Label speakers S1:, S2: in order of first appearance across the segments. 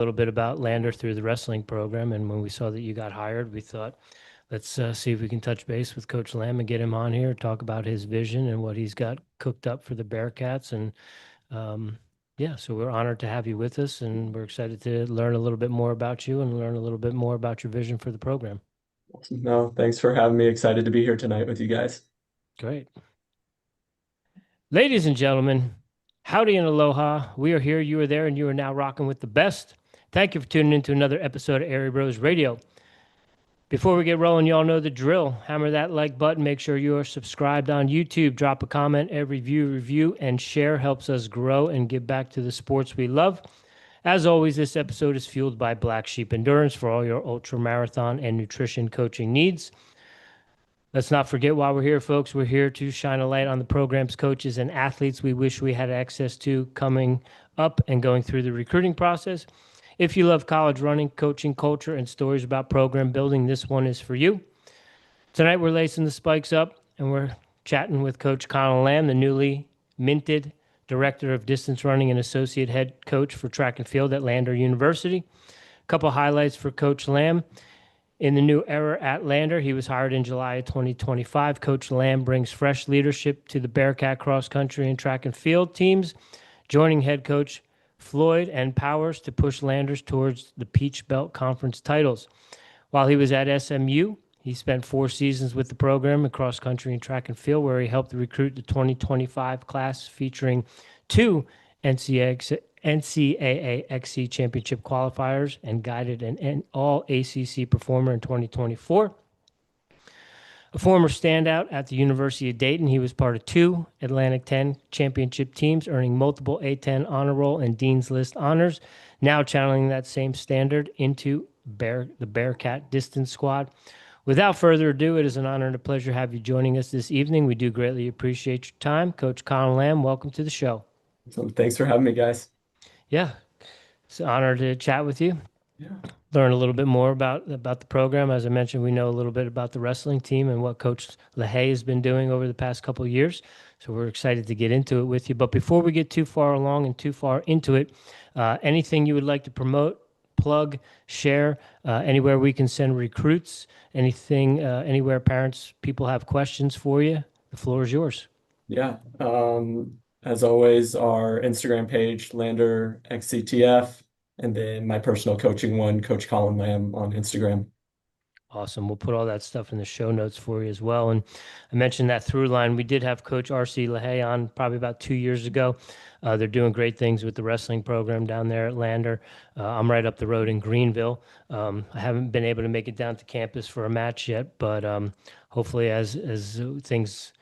S1: little bit about Lander through the wrestling program. And when we saw that you got hired, we thought, let's see if we can touch base with Coach Lamb and get him on here, talk about his vision and what he's got cooked up for the Bearcats. And yeah, so we're honored to have you with us, and we're excited to learn a little bit more about you and learn a little bit more about your vision for the program.
S2: No, thanks for having me. Excited to be here tonight with you guys.
S1: Great. Ladies and gentlemen, howdy and aloha. We are here, you are there, and you are now rocking with the best. Thank you for tuning in to another episode of Airey Bros Radio. Before we get rolling, y'all know the drill. Hammer that like button. Make sure you are subscribed on YouTube. Drop a comment. Every review, and share helps us grow and give back to the sports we love. As always, this episode is fueled by Black Sheep Endurance for all your ultra marathon and nutrition coaching needs. Let's not forget while we're here, folks, we're here to shine a light on the program's coaches and athletes we wish we had access to coming up and going through the recruiting process. If you love college running, coaching, culture, and stories about program building, this one is for you. Tonight, we're lacing the spikes up, and we're chatting with Coach Colin Lamb, the newly minted Director of Distance Running and Associate Head Coach for Track and Field at Lander University. A couple highlights for Coach Lamb. In the new era at Lander, he was hired in July of 2025. Coach Lamb brings fresh leadership to the Bearcat cross country and track and field teams, joining head coach Floyd and Powers to push Landers towards the Peach Belt Conference titles. While he was at SMU, he spent 4 seasons with the program in cross country and track and field, where he helped recruit the 2025 class featuring 2 NCAA XC championship qualifiers and guided an all ACC performer in 2024. A former standout at the University of Dayton, he was part of 2 Atlantic 10 championship teams, earning multiple A10 honor roll and Dean's List honors, now channeling that same standard into the Bearcat distance squad. Without further ado, it is an honor and a pleasure to have you joining us this evening. We do greatly appreciate your time. Coach Colin Lamb, welcome to the show.
S2: So thanks for having me, guys.
S1: Yeah, it's an honor to chat with you.
S2: Yeah.
S1: Learn a little bit more about the program. As I mentioned, we know a little bit about the wrestling team and what Coach LaHaye has been doing over the past couple of years. So we're excited to get into it with you. But before we get too far along and too far into it, anything you would like to promote, plug, share, anywhere we can send recruits, anything, anywhere people have questions for you, the floor is yours.
S2: Yeah. As always, our Instagram page, Lander XCTF, and then my personal coaching one, Coach Colin Lamb on Instagram.
S1: Awesome. We'll put all that stuff in the show notes for you as well. And I mentioned that through line. We did have Coach R.C. LaHaye on probably about 2 years ago. They're doing great things with the wrestling program down there at Lander. I'm right up the road in Greenville. I haven't been able to make it down to campus for a match yet, but hopefully as things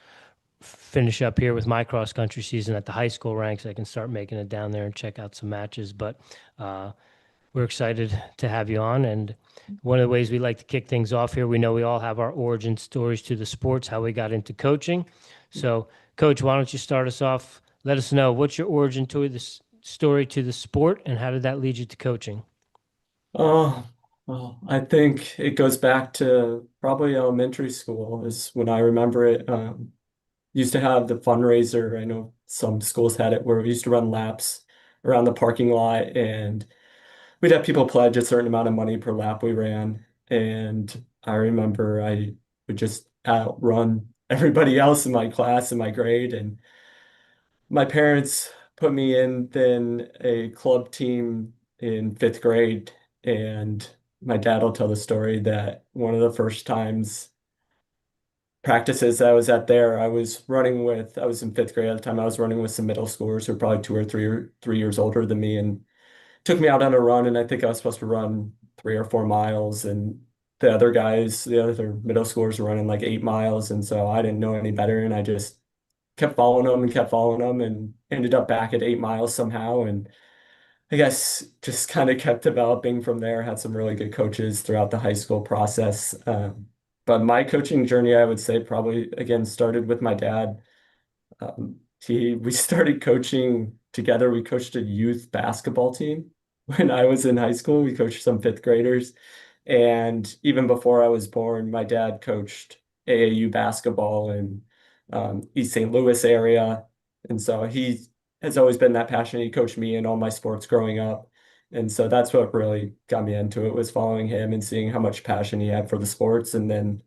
S1: finish up here with my cross country season at the high school ranks, I can start making it down there and check out some matches. But we're excited to have you on. And one of the ways we like to kick things off here, we know we all have our origin stories to the sports, how we got into coaching. So, Coach, why don't you start us off? Let us know, what's your origin to the story to the sport, and how did that lead you to coaching?
S2: Oh, well, I think it goes back to probably elementary school is when I remember it. Used to have the fundraiser. I know some schools had it where we used to run laps around the parking lot, and we'd have people pledge a certain amount of money per lap we ran. And I remember I would just outrun everybody else in my class and my grade. And my parents put me in then a club team in 5th grade. And my dad will tell the story that one of the first times practices I was at there, I was in 5th grade at the time. I was running with some middle schoolers who were probably 2 or 3 years older than me, and took me out on a run. And I think I was supposed to run 3 or 4 miles, and the other middle schoolers were running like 8 miles. And so I didn't know any better. And I just kept following them and kept following them and ended up back at 8 miles somehow. And I guess just kind of kept developing from there, had some really good coaches throughout the high school process. But my coaching journey, I would say, probably again started with my dad. We started coaching together. We coached a youth basketball team when I was in high school. We coached some 5th graders. And even before I was born, my dad coached AAU basketball in East St. Louis area. And so he has always been that passionate. He coached me in all my sports growing up. And so that's what really got me into it, was following him and seeing how much passion he had for the sports. And then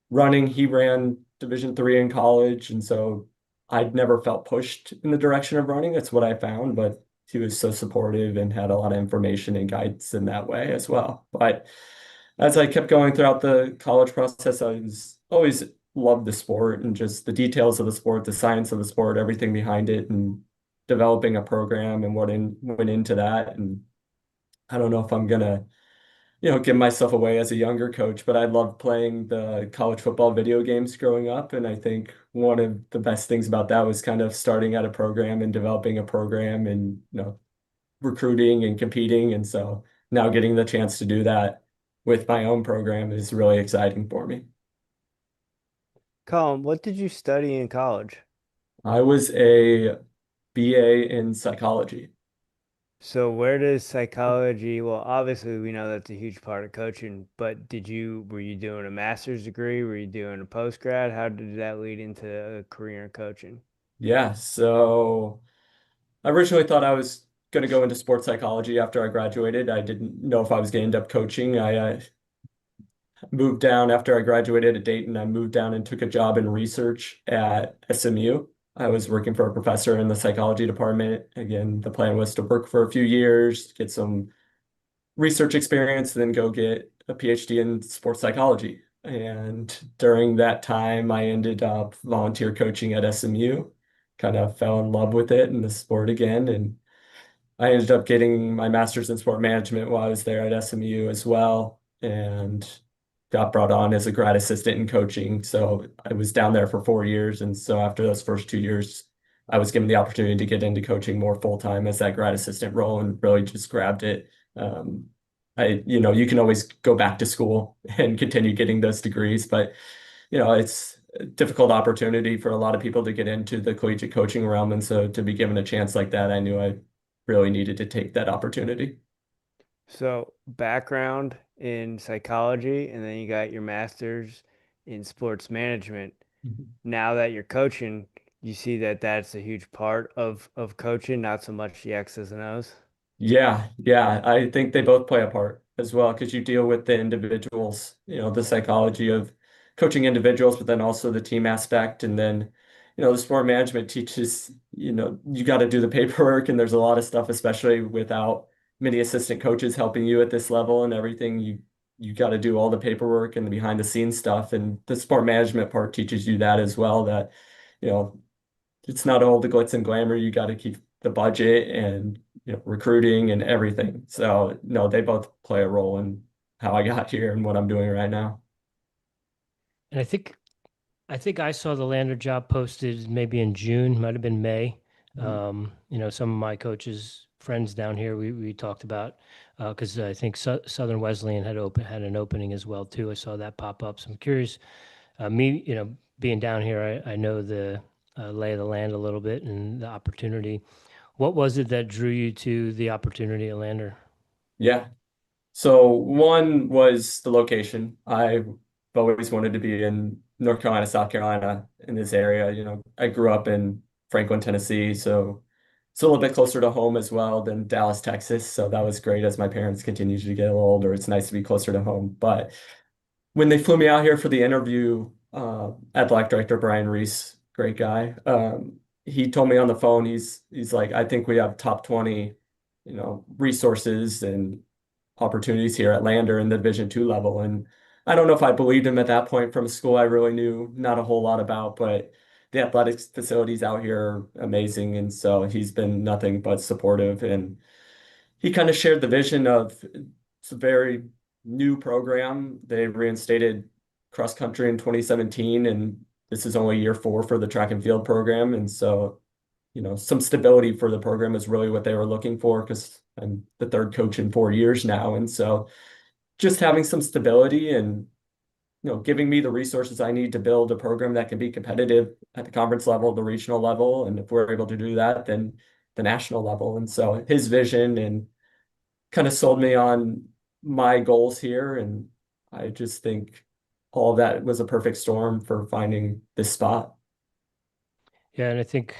S2: running, he ran Division III in college. And so I'd never felt pushed in the direction of running. That's what I found, but he was so supportive and had a lot of information and guidance in that way as well. But as I kept going throughout the college process, I was always loved the sport and just the details of the sport, the science of the sport, everything behind it, and developing a program and went into that. And I don't know if I'm gonna, give myself away as a younger coach, but I loved playing the college football video games growing up. And I think one of the best things about that was kind of starting at a program and developing a program and, recruiting and competing. And so now getting the chance to do that with my own program is really exciting for me.
S3: Colin, what did you study in college?
S2: I was a BA in psychology.
S3: So where does psychology, well, obviously we know that's a huge part of coaching, but were you doing a master's degree? Were you doing a post grad? How did that lead into a career in coaching?
S2: Yeah, so I originally thought I was going to go into sports psychology after I graduated. I didn't know if I was going to end up coaching. I moved down after I graduated at Dayton. I moved down and took a job in research at SMU. I was working for a professor in the psychology department. Again, the plan was to work for a few years, get some research experience, then go get a PhD in sports psychology. And during that time, I ended up volunteer coaching at SMU, kind of fell in love with it and the sport again. And I ended up getting my master's in sport management while I was there at SMU as well, and got brought on as a grad assistant in coaching. So I was down there for 4 years. And so after those first 2 years, I was given the opportunity to get into coaching more full time as that grad assistant role and really just grabbed it. Um, you can always go back to school and continue getting those degrees, but it's a difficult opportunity for a lot of people to get into the collegiate coaching realm. And so to be given a chance like that, I knew I really needed to take that opportunity.
S3: So background in psychology, and then you got your master's in sports management.
S2: Mhm.
S3: Now that you're coaching, you see that that's a huge part of coaching, not so much the X's and O's.
S2: Yeah, yeah, I think they both play a part as well because you deal with the individuals, the psychology of coaching individuals, but then also the team aspect. And then, the sport management teaches, you got to do the paperwork, and there's a lot of stuff, especially without many assistant coaches helping you at this level and everything. You got to do all the paperwork and the behind the scenes stuff. And the sport management part teaches you that as well, that, you know, it's not all the glitz and glamour. You got to keep the budget and recruiting and everything. So no, they both play a role in how I got here and what I'm doing right now.
S1: And I think I saw the Lander job posted maybe in June, might have been May.
S2: Mhm.
S1: Some of my coaches, friends down here, we talked about because I think Southern Wesleyan had an opening as well too. I saw that pop up. So I'm curious. Me, being down here, I know the lay of the land a little bit and the opportunity. What was it that drew you to the opportunity at Lander?
S2: Yeah. So one was the location. I've always wanted to be in North Carolina, South Carolina, in this area. I grew up in Franklin, Tennessee, so it's a little bit closer to home as well than Dallas, Texas. So that was great as my parents continue to get a little older. It's nice to be closer to home. But when they flew me out here for the interview, athletic director Brian Reese, great guy. He told me on the phone, he's like, I think we have top 20, resources and opportunities here at Lander in the Division II level. And I don't know if I believed him at that point from a school I really knew not a whole lot about, but the athletics facilities out here are amazing. And so he's been nothing but supportive. And he kind of shared the vision of it's a very new program. They reinstated cross country in 2017, and this is only year 4 for the track and field program. And so, some stability for the program is really what they were looking for because I'm the third coach in 4 years now. And so just having some stability and, giving me the resources I need to build a program that can be competitive at the conference level, the regional level. And if we're able to do that, then the national level. And so his vision and kind of sold me on my goals here. And I just think all of that was a perfect storm for finding this spot.
S1: Yeah, and I think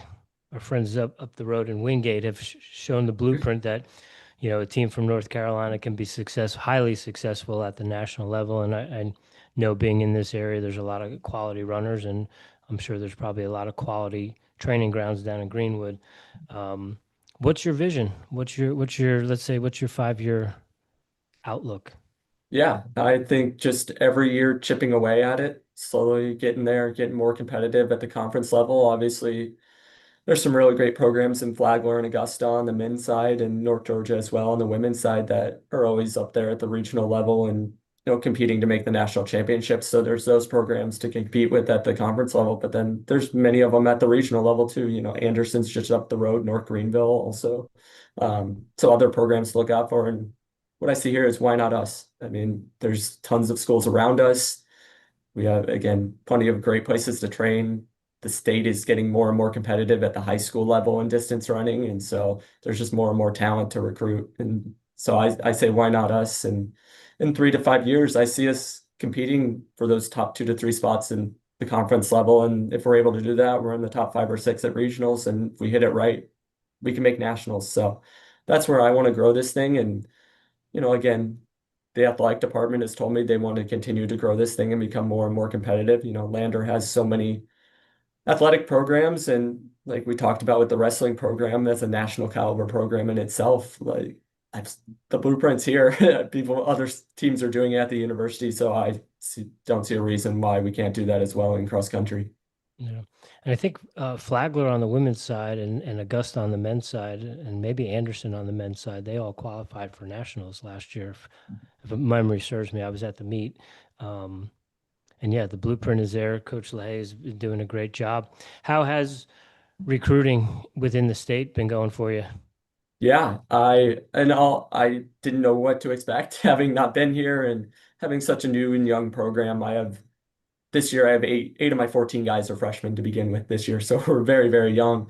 S1: our friends up the road in Wingate have shown the blueprint that a team from North Carolina can be highly successful at the national level. And I know being in this area, there's a lot of quality runners, and I'm sure there's probably a lot of quality training grounds down in Greenwood. Um, what's your vision? Let's say, what's your 5-year outlook?
S2: Yeah, I think just every year chipping away at it, slowly getting there, getting more competitive at the conference level. Obviously, there's some really great programs in Flagler and Augusta on the men's side and North Georgia as well on the women's side that are always up there at the regional level and competing to make the national championship. So there's those programs to compete with at the conference level, but then there's many of them at the regional level too. Anderson's just up the road, North Greenville also. So other programs to look out for. And what I see here is why not us? I mean, there's tons of schools around us. We have, again, plenty of great places to train. The state is getting more and more competitive at the high school level in distance running. And so there's just more and more talent to recruit. And so I say, why not us? And in 3 to 5 years, I see us competing for those top 2 to 3 spots in the conference level. And if we're able to do that, we're in the top 5 or 6 at regionals. And if we hit it right, we can make nationals. So that's where I want to grow this thing. And, again, the athletic department has told me they want to continue to grow this thing and become more and more competitive. Lander has so many athletic programs, and like we talked about with the wrestling program, that's a national caliber program in itself. Like I've, the blueprints here, other teams are doing it at the university, so don't see a reason why we can't do that as well in cross country.
S1: Yeah. And I think Flagler on the women's side and Augusta on the men's side, and maybe Anderson on the men's side, they all qualified for nationals last year. If memory serves me, I was at the meet. Um, and yeah, the blueprint is there. Coach LeHay is doing a great job. How has recruiting within the state been going for you?
S2: Yeah, I didn't know what to expect having not been here and having such a new and young program. This year I have eight of my 14 guys are freshmen to begin with this year, so we're very, very young.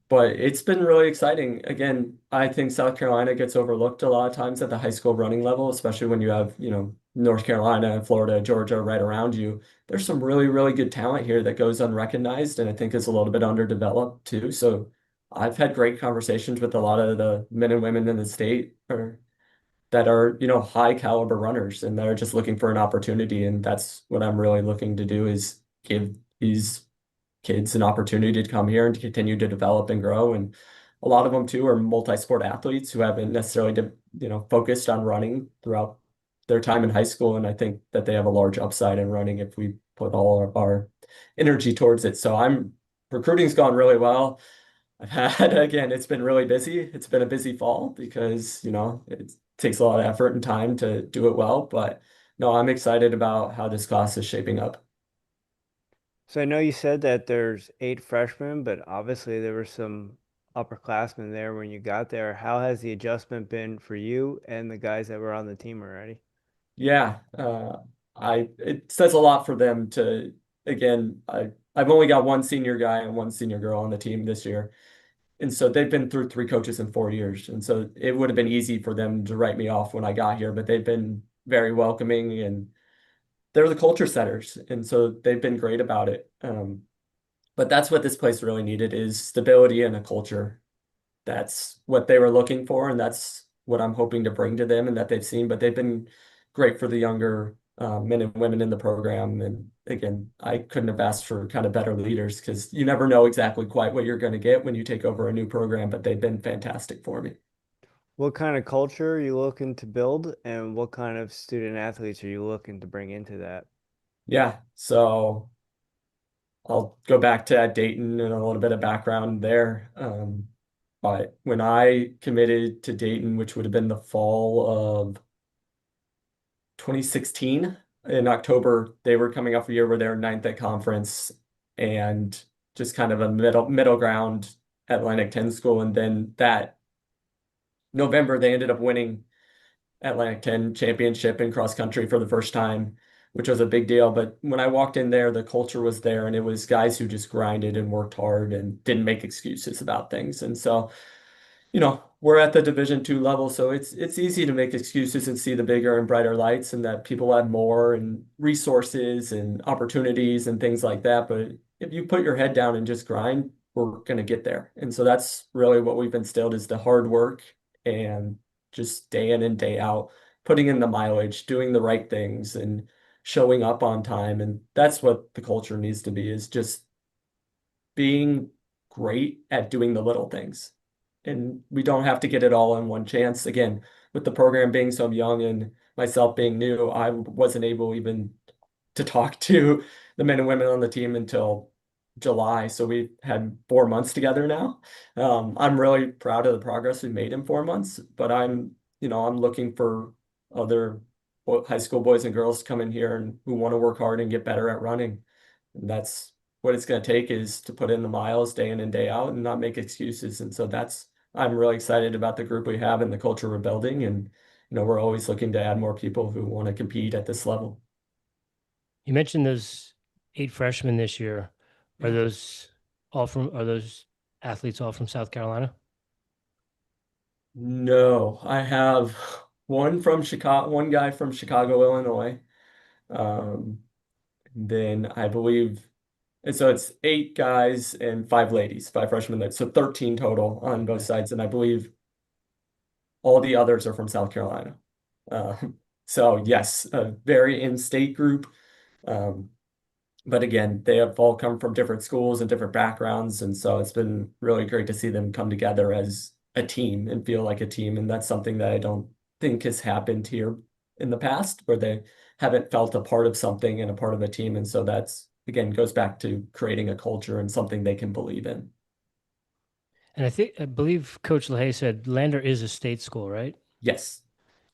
S2: But it's been really exciting. Again, I think South Carolina gets overlooked a lot of times at the high school running level, especially when you have, North Carolina, Florida, Georgia right around you. There's some really, really good talent here that goes unrecognized and I think is a little bit underdeveloped too. So I've had great conversations with a lot of the men and women in the state that are, high caliber runners and they're just looking for an opportunity. And that's what I'm really looking to do is give these kids an opportunity to come here and to continue to develop and grow. And a lot of them too are multi-sport athletes who haven't necessarily, focused on running throughout their time in high school. And I think that they have a large upside in running if we put all of our energy towards it. So recruiting's gone really well. I've had, again, it's been really busy. It's been a busy fall because, it takes a lot of effort and time to do it well. But no, I'm excited about how this class is shaping up.
S3: So I know you said that there's 8 freshmen, but obviously there were some upperclassmen there when you got there. How has the adjustment been for you and the guys that were on the team already?
S2: Yeah, it says a lot for them to, again, I've only got one senior guy and one senior girl on the team this year. And so they've been through 3 coaches in 4 years. And so it would have been easy for them to write me off when I got here, but they've been very welcoming and they're the culture setters. And so they've been great about it. But that's what this place really needed is stability and a culture. That's what they were looking for, and that's what I'm hoping to bring to them and that they've seen. But they've been great for the younger men and women in the program. And again, I couldn't have asked for kind of better leaders because you never know exactly quite what you're going to get when you take over a new program, but they've been fantastic for me.
S3: What kind of culture are you looking to build, and what kind of student athletes are you looking to bring into that?
S2: Yeah, so I'll go back to Dayton and a little bit of background there. But when I committed to Dayton, which would have been the fall of 2016, in October, they were coming off a year where they were ninth at conference and just kind of a middle ground Atlantic 10 school. And then that November, they ended up winning Atlantic 10 championship in cross country for the first time, which was a big deal. But when I walked in there, the culture was there and it was guys who just grinded and worked hard and didn't make excuses about things. And so, we're at the Division II level, so it's easy to make excuses and see the bigger and brighter lights and that people have more and resources and opportunities and things like that. But if you put your head down and just grind, we're going to get there. And so that's really what we've instilled is the hard work and just day in and day out, putting in the mileage, doing the right things, and showing up on time. And that's what the culture needs to be, is just being great at doing the little things. And we don't have to get it all in one chance. Again, with the program being so young and myself being new, I wasn't able even to talk to the men and women on the team until July. So we had 4 months together now. I'm really proud of the progress we made in 4 months, but I'm looking for other high school boys and girls to come in here and who want to work hard and get better at running. And that's what it's going to take, is to put in the miles day in and day out and not make excuses. And so I'm really excited about the group we have and the culture we're building. And, we're always looking to add more people who want to compete at this level.
S1: You mentioned those 8 freshmen this year. Are
S2: Yeah.
S1: those are those athletes all from South Carolina?
S2: No, I have one from Chicago, one guy from Chicago, Illinois. Um, then I believe, and so it's 8 guys and 5 ladies, 5 freshmen, so 13 total on both sides. And I believe all the others are from South Carolina. So yes, a very in-state group. But again, they have all come from different schools and different backgrounds. And so it's been really great to see them come together as a team and feel like a team. And that's something that I don't think has happened here in the past, where they haven't felt a part of something and a part of a team. And so that's, again, goes back to creating a culture and something they can believe in.
S1: And I believe Coach LaHaye said Lander is a state school, right?
S2: Yes.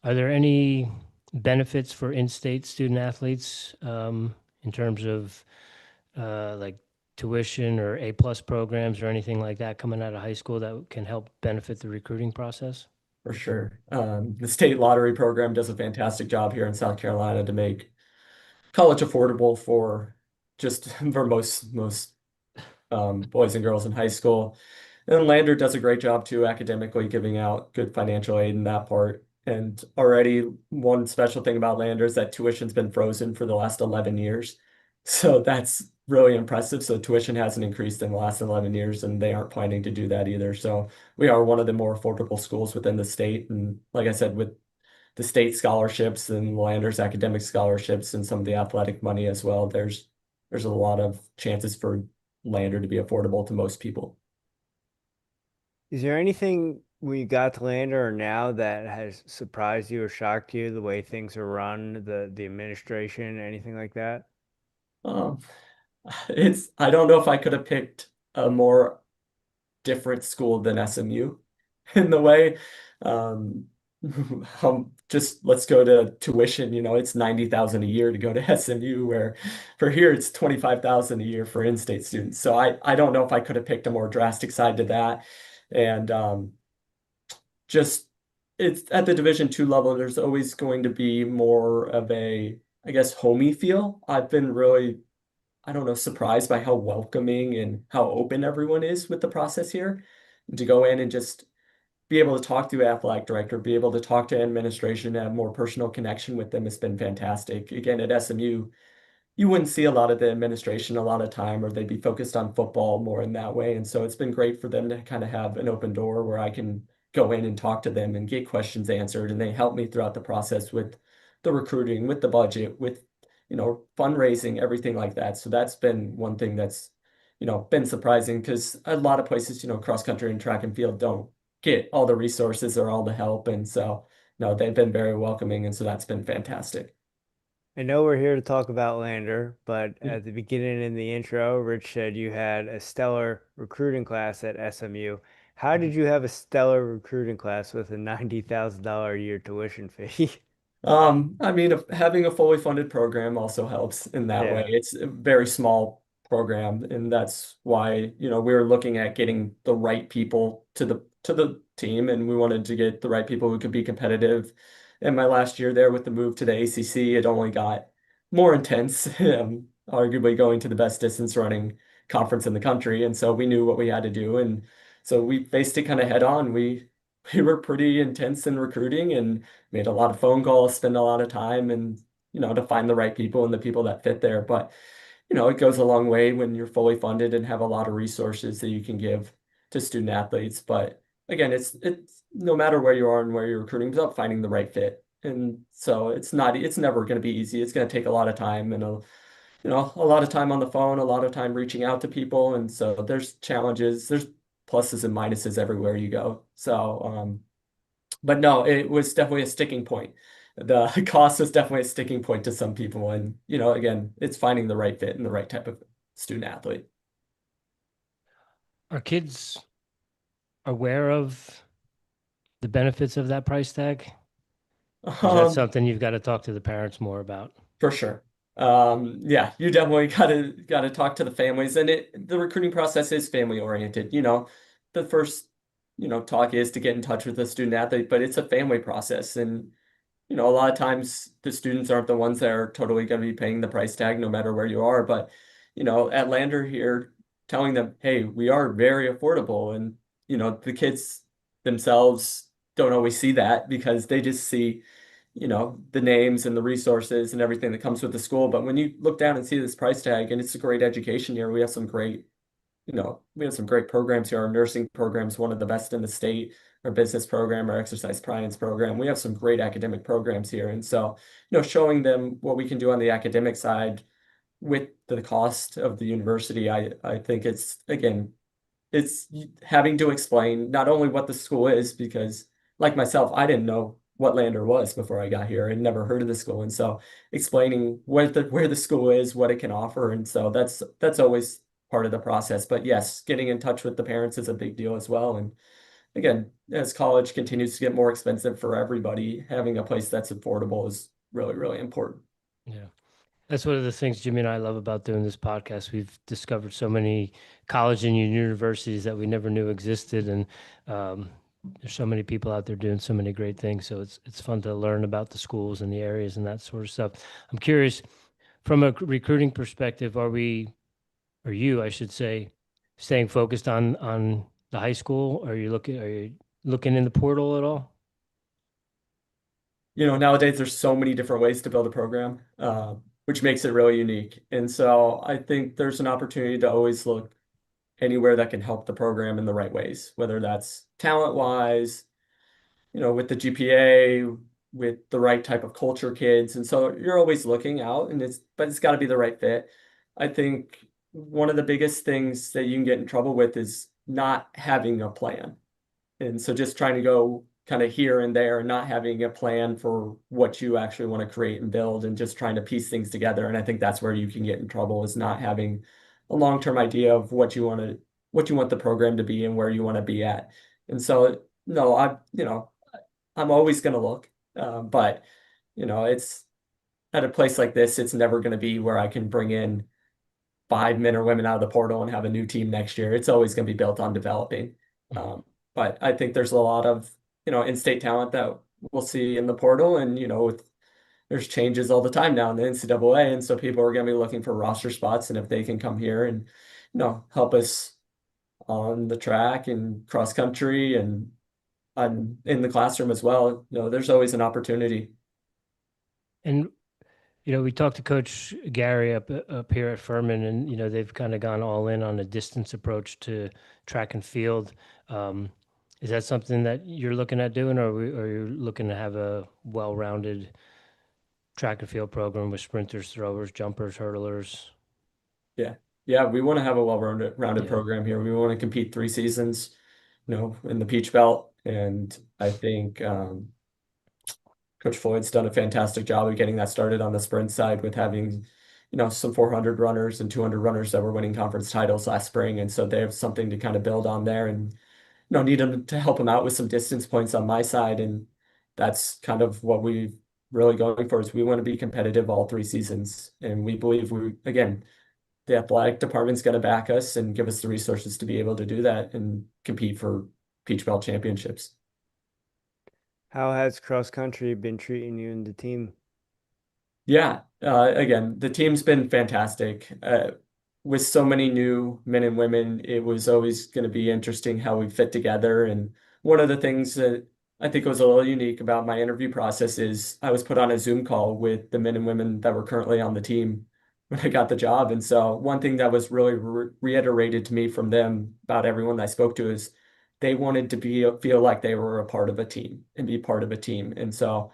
S1: Are there any benefits for in-state student athletes in terms of like tuition or A+ programs or anything like that coming out of high school that can help benefit the recruiting process?
S2: For sure. The state lottery program does a fantastic job here in South Carolina to make college affordable for most boys and girls in high school. And Lander does a great job too, academically, giving out good financial aid in that part. And already one special thing about Lander is that tuition's been frozen for the last 11 years. So that's really impressive. So tuition hasn't increased in the last 11 years, and they aren't planning to do that either. So we are one of the more affordable schools within the state. And like I said, with the state scholarships and Lander's academic scholarships and some of the athletic money as well, there's a lot of chances for Lander to be affordable to most people.
S3: Is there anything when you got to Lander or now that has surprised you or shocked you, the way things are run, the administration, anything like that?
S2: Um, I don't know if I could have picked a more different school than SMU in the way. Um, just let's go to tuition, it's 90,000 a year to go to SMU, where for here it's 25,000 a year for in-state students. So I don't know if I could have picked a more drastic side to that. And just it's at the Division II level, there's always going to be more of a, I guess, homey feel. I've been really, I don't know, surprised by how welcoming and how open everyone is with the process here. And to go in and just be able to talk to the athletic director, be able to talk to administration, have more personal connection with them has been fantastic. Again, at SMU, you wouldn't see a lot of the administration a lot of time, or they'd be focused on football more in that way. And so it's been great for them to kind of have an open door where I can go in and talk to them and get questions answered. And they help me throughout the process with the recruiting, with the budget, with, fundraising, everything like that. So that's been one thing that's, been surprising, because a lot of places, cross country and track and field don't get all the resources or all the help. And so, no, they've been very welcoming. And so that's been fantastic.
S3: I know we're here to talk about Lander, but at the beginning in the intro, Rich said you had a stellar recruiting class at SMU. How did you have a stellar recruiting class with a $90,000 a year tuition fee?
S2: I mean, having a fully funded program also helps in that way.
S3: Yeah.
S2: It's a very small program, and that's why, we were looking at getting the right people to the team, and we wanted to get the right people who could be competitive. In my last year there with the move to the ACC, it only got more intense, arguably going to the best distance running conference in the country. And so we knew what we had to do. And so we faced it kind of head on. We were pretty intense in recruiting and made a lot of phone calls, spend a lot of time, and to find the right people and the people that fit there. But it goes a long way when you're fully funded and have a lot of resources that you can give to student athletes. But again, it's no matter where you are and where you're recruiting, it's about finding the right fit. And so it's never going to be easy. It's going to take a lot of time and a lot of time on the phone, a lot of time reaching out to people. And so there's challenges, there's pluses and minuses everywhere you go. So, but no, it was definitely a sticking point. The cost was definitely a sticking point to some people. And, again, it's finding the right fit and the right type of student athlete.
S1: Are kids aware of the benefits of that price tag? Or is that something you've got to talk to the parents more about?
S2: For sure. Yeah, you definitely gotta talk to the families, and the recruiting process is family oriented. The first, talk is to get in touch with the student athlete, but it's a family process. And, a lot of times the students aren't the ones that are totally going to be paying the price tag no matter where you are. But, at Lander here, telling them, hey, we are very affordable. And, the kids themselves don't always see that because they just see, the names and the resources and everything that comes with the school. But when you look down and see this price tag, and it's a great education here, we have some great programs here. Our nursing program is one of the best in the state. Our business program, our exercise science program, we have some great academic programs here. And so, showing them what we can do on the academic side with the cost of the university, I think it's having to explain not only what the school is, because like myself, I didn't know what Lander was before I got here and never heard of the school. And so explaining where the school is, what it can offer. And so that's always part of the process. But yes, getting in touch with the parents is a big deal as well. And again, as college continues to get more expensive for everybody, having a place that's affordable is really, really important.
S1: Yeah. That's one of the things Jimmy and I love about doing this podcast. We've discovered so many college and universities that we never knew existed, and there's so many people out there doing so many great things. So it's fun to learn about the schools and the areas and that sort of stuff. I'm curious, from a recruiting perspective, or you, I should say, staying focused on the high school? Are you looking in the portal at all?
S2: Nowadays there's so many different ways to build a program, which makes it really unique. And so I think there's an opportunity to always look anywhere that can help the program in the right ways, whether that's talent wise, with the GPA, with the right type of culture kids. And so you're always looking out, but it's got to be the right fit. I think one of the biggest things that you can get in trouble with is not having a plan. And so just trying to go kind of here and there and not having a plan for what you actually want to create and build and just trying to piece things together. And I think that's where you can get in trouble, is not having a long-term idea of what you want the program to be and where you want to be at. And so, no, I'm always going to look, but it's at a place like this, it's never going to be where I can bring in 5 men or women out of the portal and have a new team next year. It's always going to be built on developing. But I think there's a lot of, in-state talent that we'll see in the portal, and, there's changes all the time now in the NCAA. And so people are going to be looking for roster spots. And if they can come here and, help us on the track and cross country and in the classroom as well, there's always an opportunity.
S1: And we talked to Coach Gary up here at Furman, and they've kind of gone all in on a distance approach to track and field. Is that something that you're looking at doing, or are you looking to have a well-rounded track and field program with sprinters, throwers, jumpers, hurdlers?
S2: Yeah, we want to have a well-rounded program here. We want to compete 3 seasons, in the Peach Belt, and I think Coach Floyd's done a fantastic job of getting that started on the sprint side with having, some 400 runners and 200 runners that were winning conference titles last spring. And so they have something to kind of build on there, and, need them to help them out with some distance points on my side. And that's kind of what we really going for, is we want to be competitive all 3 seasons. And we believe the athletic department's going to back us and give us the resources to be able to do that and compete for Peach Belt championships.
S3: How has cross country been treating you and the team?
S2: Yeah, again, the team's been fantastic. With so many new men and women, it was always going to be interesting how we fit together. And one of the things that I think was a little unique about my interview process is I was put on a Zoom call with the men and women that were currently on the team when I got the job. And so one thing that was really reiterated to me from them about everyone I spoke to is, they wanted to feel like they were a part of a team and be part of a team. And so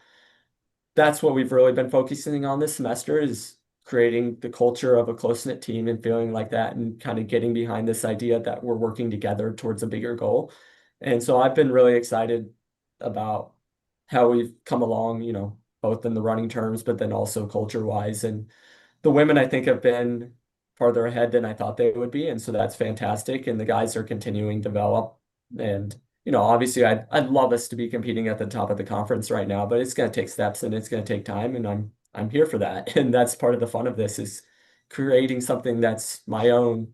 S2: that's what we've really been focusing on this semester is creating the culture of a close-knit team and feeling like that and kind of getting behind this idea that we're working together towards a bigger goal. And so I've been really excited about how we've come along, both in the running terms, but then also culture-wise. And the women, I think, have been farther ahead than I thought they would be. And so that's fantastic. And the guys are continuing to develop. And, obviously I'd love us to be competing at the top of the conference right now, but it's going to take steps and it's going to take time. And I'm here for that. And that's part of the fun of this is creating something that's my own,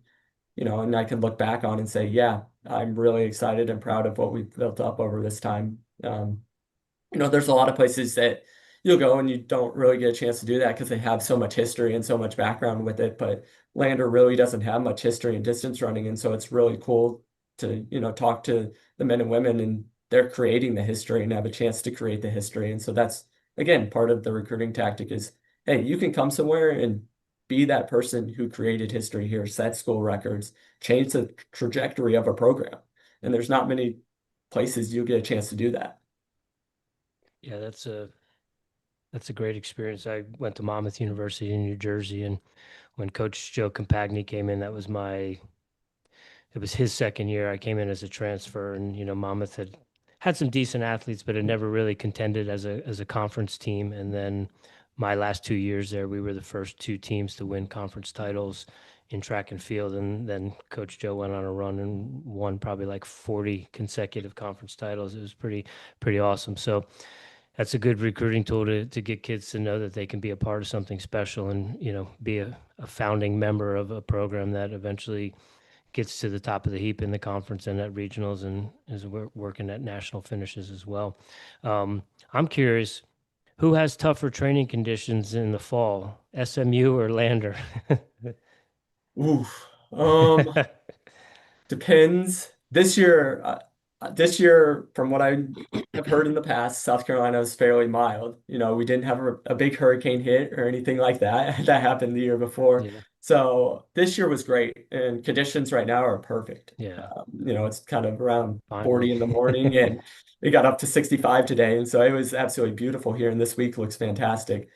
S2: and I can look back on and say, yeah, I'm really excited and proud of what we've built up over this time. There's a lot of places that you'll go and you don't really get a chance to do that because they have so much history and so much background with it. But Lander really doesn't have much history in distance running. And so it's really cool to, talk to the men and women and they're creating the history and have a chance to create the history. And so that's, again, part of the recruiting tactic is, hey, you can come somewhere and be that person who created history here, set school records, change the trajectory of a program. And there's not many places you get a chance to do that.
S1: Yeah, that's a great experience. I went to Monmouth University in New Jersey, and when Coach Joe Compagni came in, it was his second year. I came in as a transfer, and Monmouth had some decent athletes, but had never really contended as a conference team. And then my last 2 years there, we were the first two teams to win conference titles in track and field. And then Coach Joe went on a run and won probably like 40 consecutive conference titles. It was pretty awesome. So that's a good recruiting tool to get kids to know that they can be a part of something special and, be a founding member of a program that eventually gets to the top of the heap in the conference and at regionals and is working at national finishes as well. I'm curious, who has tougher training conditions in the fall, SMU or Lander?
S2: Oof. Depends. This year, from what I have heard in the past, South Carolina was fairly mild. We didn't have a big hurricane hit or anything like that. That happened the year before.
S1: Yeah,
S2: So this year was great, and conditions right now are perfect.
S1: yeah,
S2: It's kind of around 40
S1: finally.
S2: in the morning, and it got up to 65 today, and so it was absolutely beautiful here. And this week looks fantastic.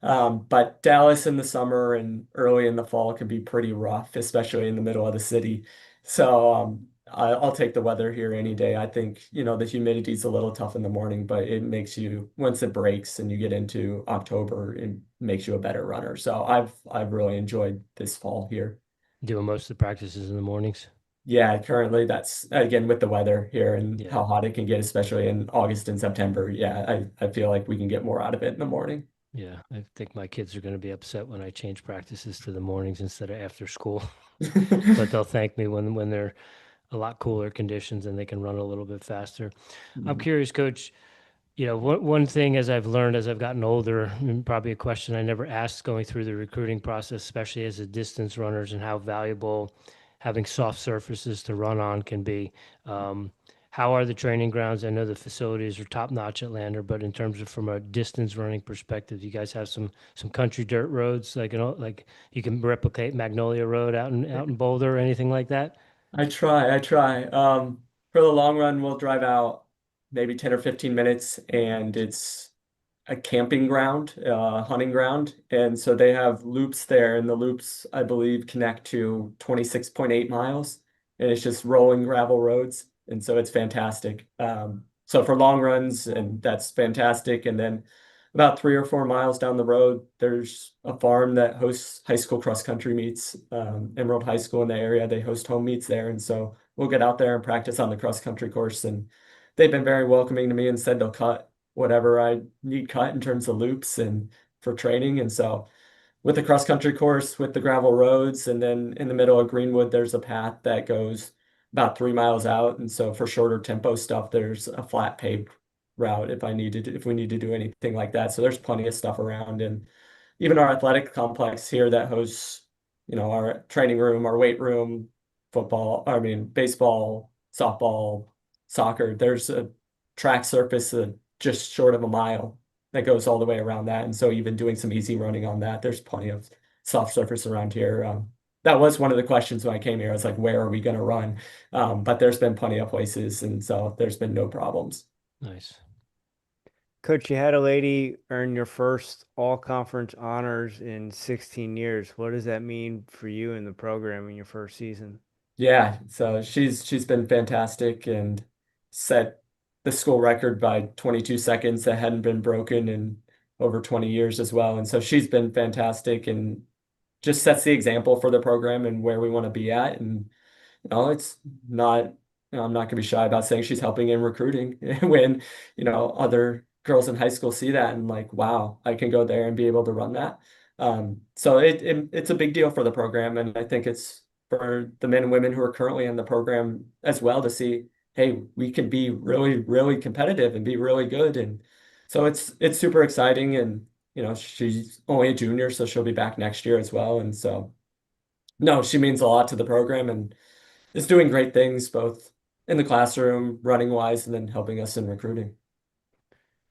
S2: But Dallas in the summer and early in the fall can be pretty rough, especially in the middle of the city. So I'll take the weather here any day. I think, the humidity's a little tough in the morning, but it makes you, once it breaks and you get into October, it makes you a better runner. So I've really enjoyed this fall here.
S1: Doing most of the practices in the mornings.
S2: Yeah, currently that's again with the weather here and
S1: Yeah.
S2: how hot it can get, especially in August and September. Yeah, I feel like we can get more out of it in the morning.
S1: Yeah, I think my kids are going to be upset when I change practices to the mornings instead of after school. But they'll thank me when they're a lot cooler conditions and they can run a little bit faster. I'm curious, Coach. One thing as I've learned as I've gotten older, and probably a question I never asked going through the recruiting process, especially as a distance runners, and how valuable having soft surfaces to run on can be. How are the training grounds? I know the facilities are top notch at Lander, but in terms of from a distance running perspective, you guys have some country dirt roads like you can replicate Magnolia Road out in Boulder or anything like that.
S2: I try. For the long run, we'll drive out maybe 10 or 15 minutes, and it's a camping ground, hunting ground. And so they have loops there, and the loops, I believe, connect to 26.8 miles, and it's just rolling gravel roads. And so it's fantastic. So for long runs, and that's fantastic. And then about 3 or 4 miles down the road, there's a farm that hosts high school cross country meets. Emerald High School in the area, they host home meets there. And so we'll get out there and practice on the cross country course. And they've been very welcoming to me and said they'll cut whatever I need cut in terms of loops and for training. And so with the cross country course, with the gravel roads, and then in the middle of Greenwood, there's a path that goes about 3 miles out. And so for shorter tempo stuff, there's a flat paved route if we need to do anything like that. So there's plenty of stuff around. And even our athletic complex here that hosts, our training room, our weight room, baseball, softball, soccer, there's a track surface just short of a mile that goes all the way around that. And so even doing some easy running on that, there's plenty of soft surface around here. that was one of the questions when I came here. I was like, where are we going to run? But there's been plenty of places, and so there's been no problems.
S1: Nice.
S3: Coach, you had a lady earn your first all-conference honors in 16 years. What does that mean for you in the program in your first season?
S2: Yeah, so she's been fantastic and set the school record by 22 seconds that hadn't been broken in over 20 years as well. And so she's been fantastic and just sets the example for the program and where we want to be at. And it's not, I'm not going to be shy about saying she's helping in recruiting when, other girls in high school see that and like, wow, I can go there and be able to run that. So it's a big deal for the program. And I think it's for the men and women who are currently in the program as well to see, hey, we can be really, really competitive and be really good. And so it's super exciting. And, she's only a junior, so she'll be back next year as well. And so, no, she means a lot to the program and is doing great things both in the classroom, running wise, and then helping us in recruiting.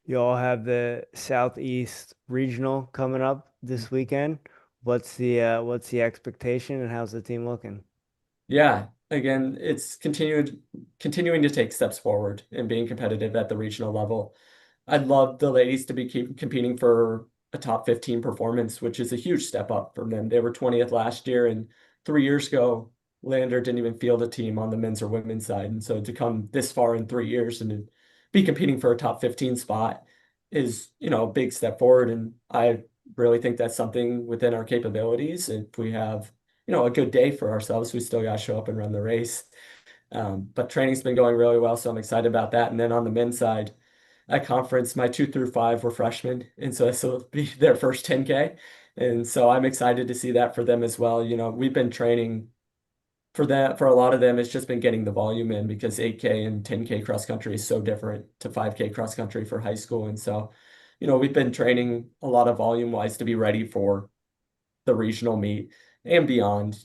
S3: You all have the Southeast Regional coming up this weekend. What's the expectation and how's the team looking?
S2: Yeah, again, it's continuing to take steps forward and being competitive at the regional level. I'd love the ladies to keep competing for a top 15 performance, which is a huge step up from them. They were 20th last year, and 3 years ago, Lander didn't even field a team on the men's or women's side. And so to come this far in 3 years and to be competing for a top 15 spot is, a big step forward. And I really think that's something within our capabilities. If we have, a good day for ourselves, we still got to show up and run the race. But training's been going really well, so I'm excited about that. And then on the men's side, at conference, my 2 through 5 were freshmen, and so this will be their first 10K. And so I'm excited to see that for them as well. We've been training for that for a lot of them. It's just been getting the volume in because 8K and 10K cross country is so different to 5K cross country for high school. And so, we've been training a lot of volume wise to be ready for the regional meet and beyond.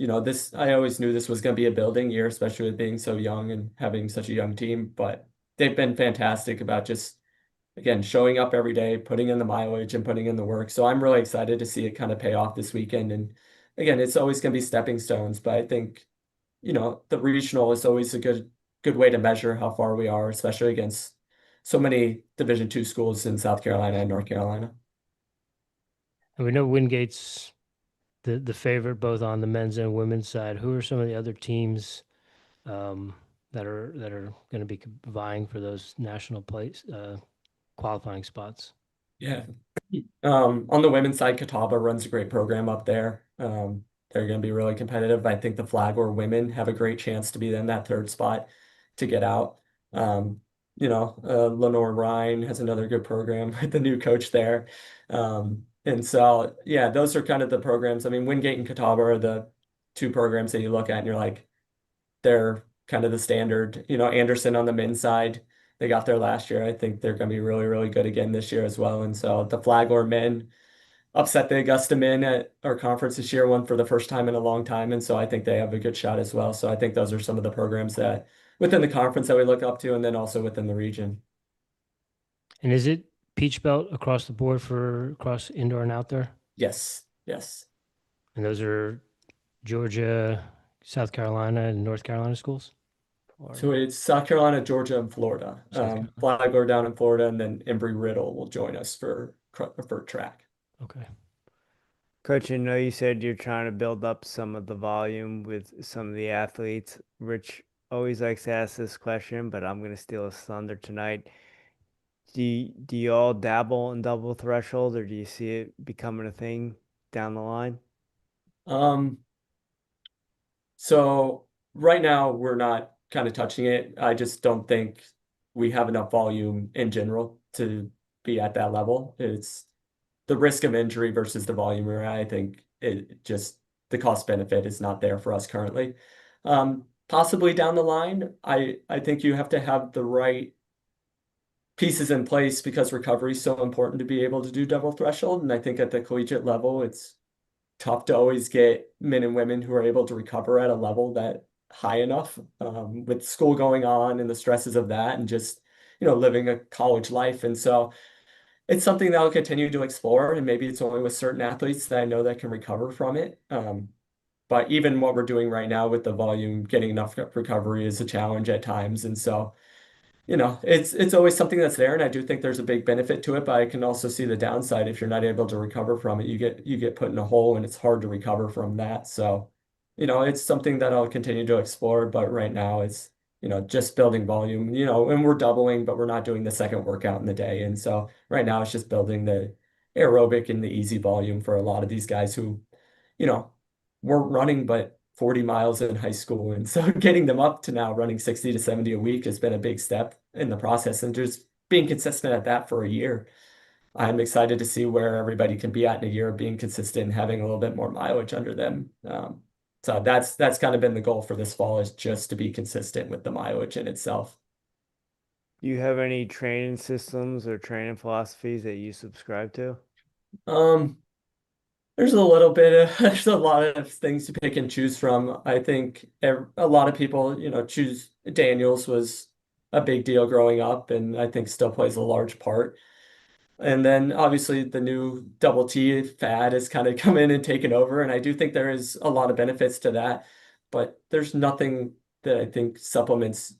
S2: I always knew this was going to be a building year, especially with being so young and having such a young team, but they've been fantastic about just, again, showing up every day, putting in the mileage and putting in the work. So I'm really excited to see it kind of pay off this weekend. And again, it's always going to be stepping stones, but I think, the regional is always a good way to measure how far we are, especially against so many Division II schools in South Carolina and North Carolina.
S1: And we know Wingate's the favorite both on the men's and women's side. Who are some of the other teams that are going to be vying for those national place qualifying spots?
S2: Yeah. On the women's side, Catawba runs a great program up there. They're going to be really competitive. I think the Flagler women have a great chance to be in that third spot to get out. Lenore Ryan has another good program with the new coach there. And so, yeah, those are kind of the programs. I mean, Wingate and Catawba are the two programs that you look at and you're like, they're kind of the standard. Anderson on the men's side, they got there last year. I think they're going to be really, really good again this year as well. And so the Flagler men upset the Augusta men at our conference this year, won for the first time in a long time. And so I think they have a good shot as well. So I think those are some of the programs that within the conference that we look up to, and then also within the region.
S1: And is it Peach Belt across the board for across indoor and outdoor?
S2: Yes. Yes.
S1: And those are Georgia, South Carolina, and North Carolina schools?
S2: So it's South Carolina, Georgia, and Florida. Flagler down in Florida, and then Embry-Riddle will join us for track.
S1: Okay.
S3: Coach, I know you said you're trying to build up some of the volume with some of the athletes. Rich always likes to ask this question, but I'm going to steal his thunder tonight. Do you all dabble in double threshold, or do you see it becoming a thing down the line?
S2: So right now we're not kind of touching it. I just don't think we have enough volume in general to be at that level. It's the risk of injury versus the volume we're at. I think the cost benefit is not there for us currently. Possibly down the line, I think you have to have the right pieces in place because recovery is so important to be able to do double threshold. And I think at the collegiate level, it's tough to always get men and women who are able to recover at a level that high enough with school going on and the stresses of that and just, living a college life. And so it's something that I'll continue to explore, and maybe it's only with certain athletes that I know that can recover from it. But even what we're doing right now with the volume, getting enough recovery is a challenge at times. And so, it's always something that's there, and I do think there's a big benefit to it, but I can also see the downside. If you're not able to recover from it, you get put in a hole and it's hard to recover from that. So, it's something that I'll continue to explore, but right now it's, just building volume, and we're doubling, but we're not doing the second workout in the day. And so right now it's just building the aerobic and the easy volume for a lot of these guys who, you know, weren't running but 40 miles in high school. And so getting them up to now running 60 to 70 a week has been a big step in the process. And just being consistent at that for a year, I'm excited to see where everybody can be at in a year of being consistent and having a little bit more mileage under them. So that's kind of been the goal for this fall, is just to be consistent with the mileage in itself.
S3: Do you have any training systems or training philosophies that you subscribe to?
S2: Um, there's a little bit of there's a lot of things to pick and choose from. I think a lot of people, choose Daniels was a big deal growing up, and I think still plays a large part. And then obviously the new double T fad has kind of come in and taken over. And I do think there is a lot of benefits to that, but there's nothing that I think supplements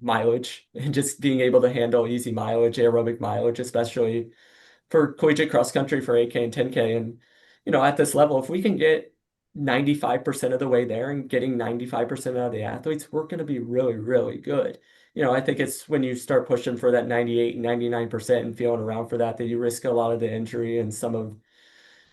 S2: mileage and just being able to handle easy mileage, aerobic mileage, especially for collegiate cross country for 8K and 10K. And, at this level, if we can get 95% of the way there and getting 95% out of the athletes, we're going to be really, really good. I think it's when you start pushing for that 98 and 99% and feeling around for that you risk a lot of the injury, and some of,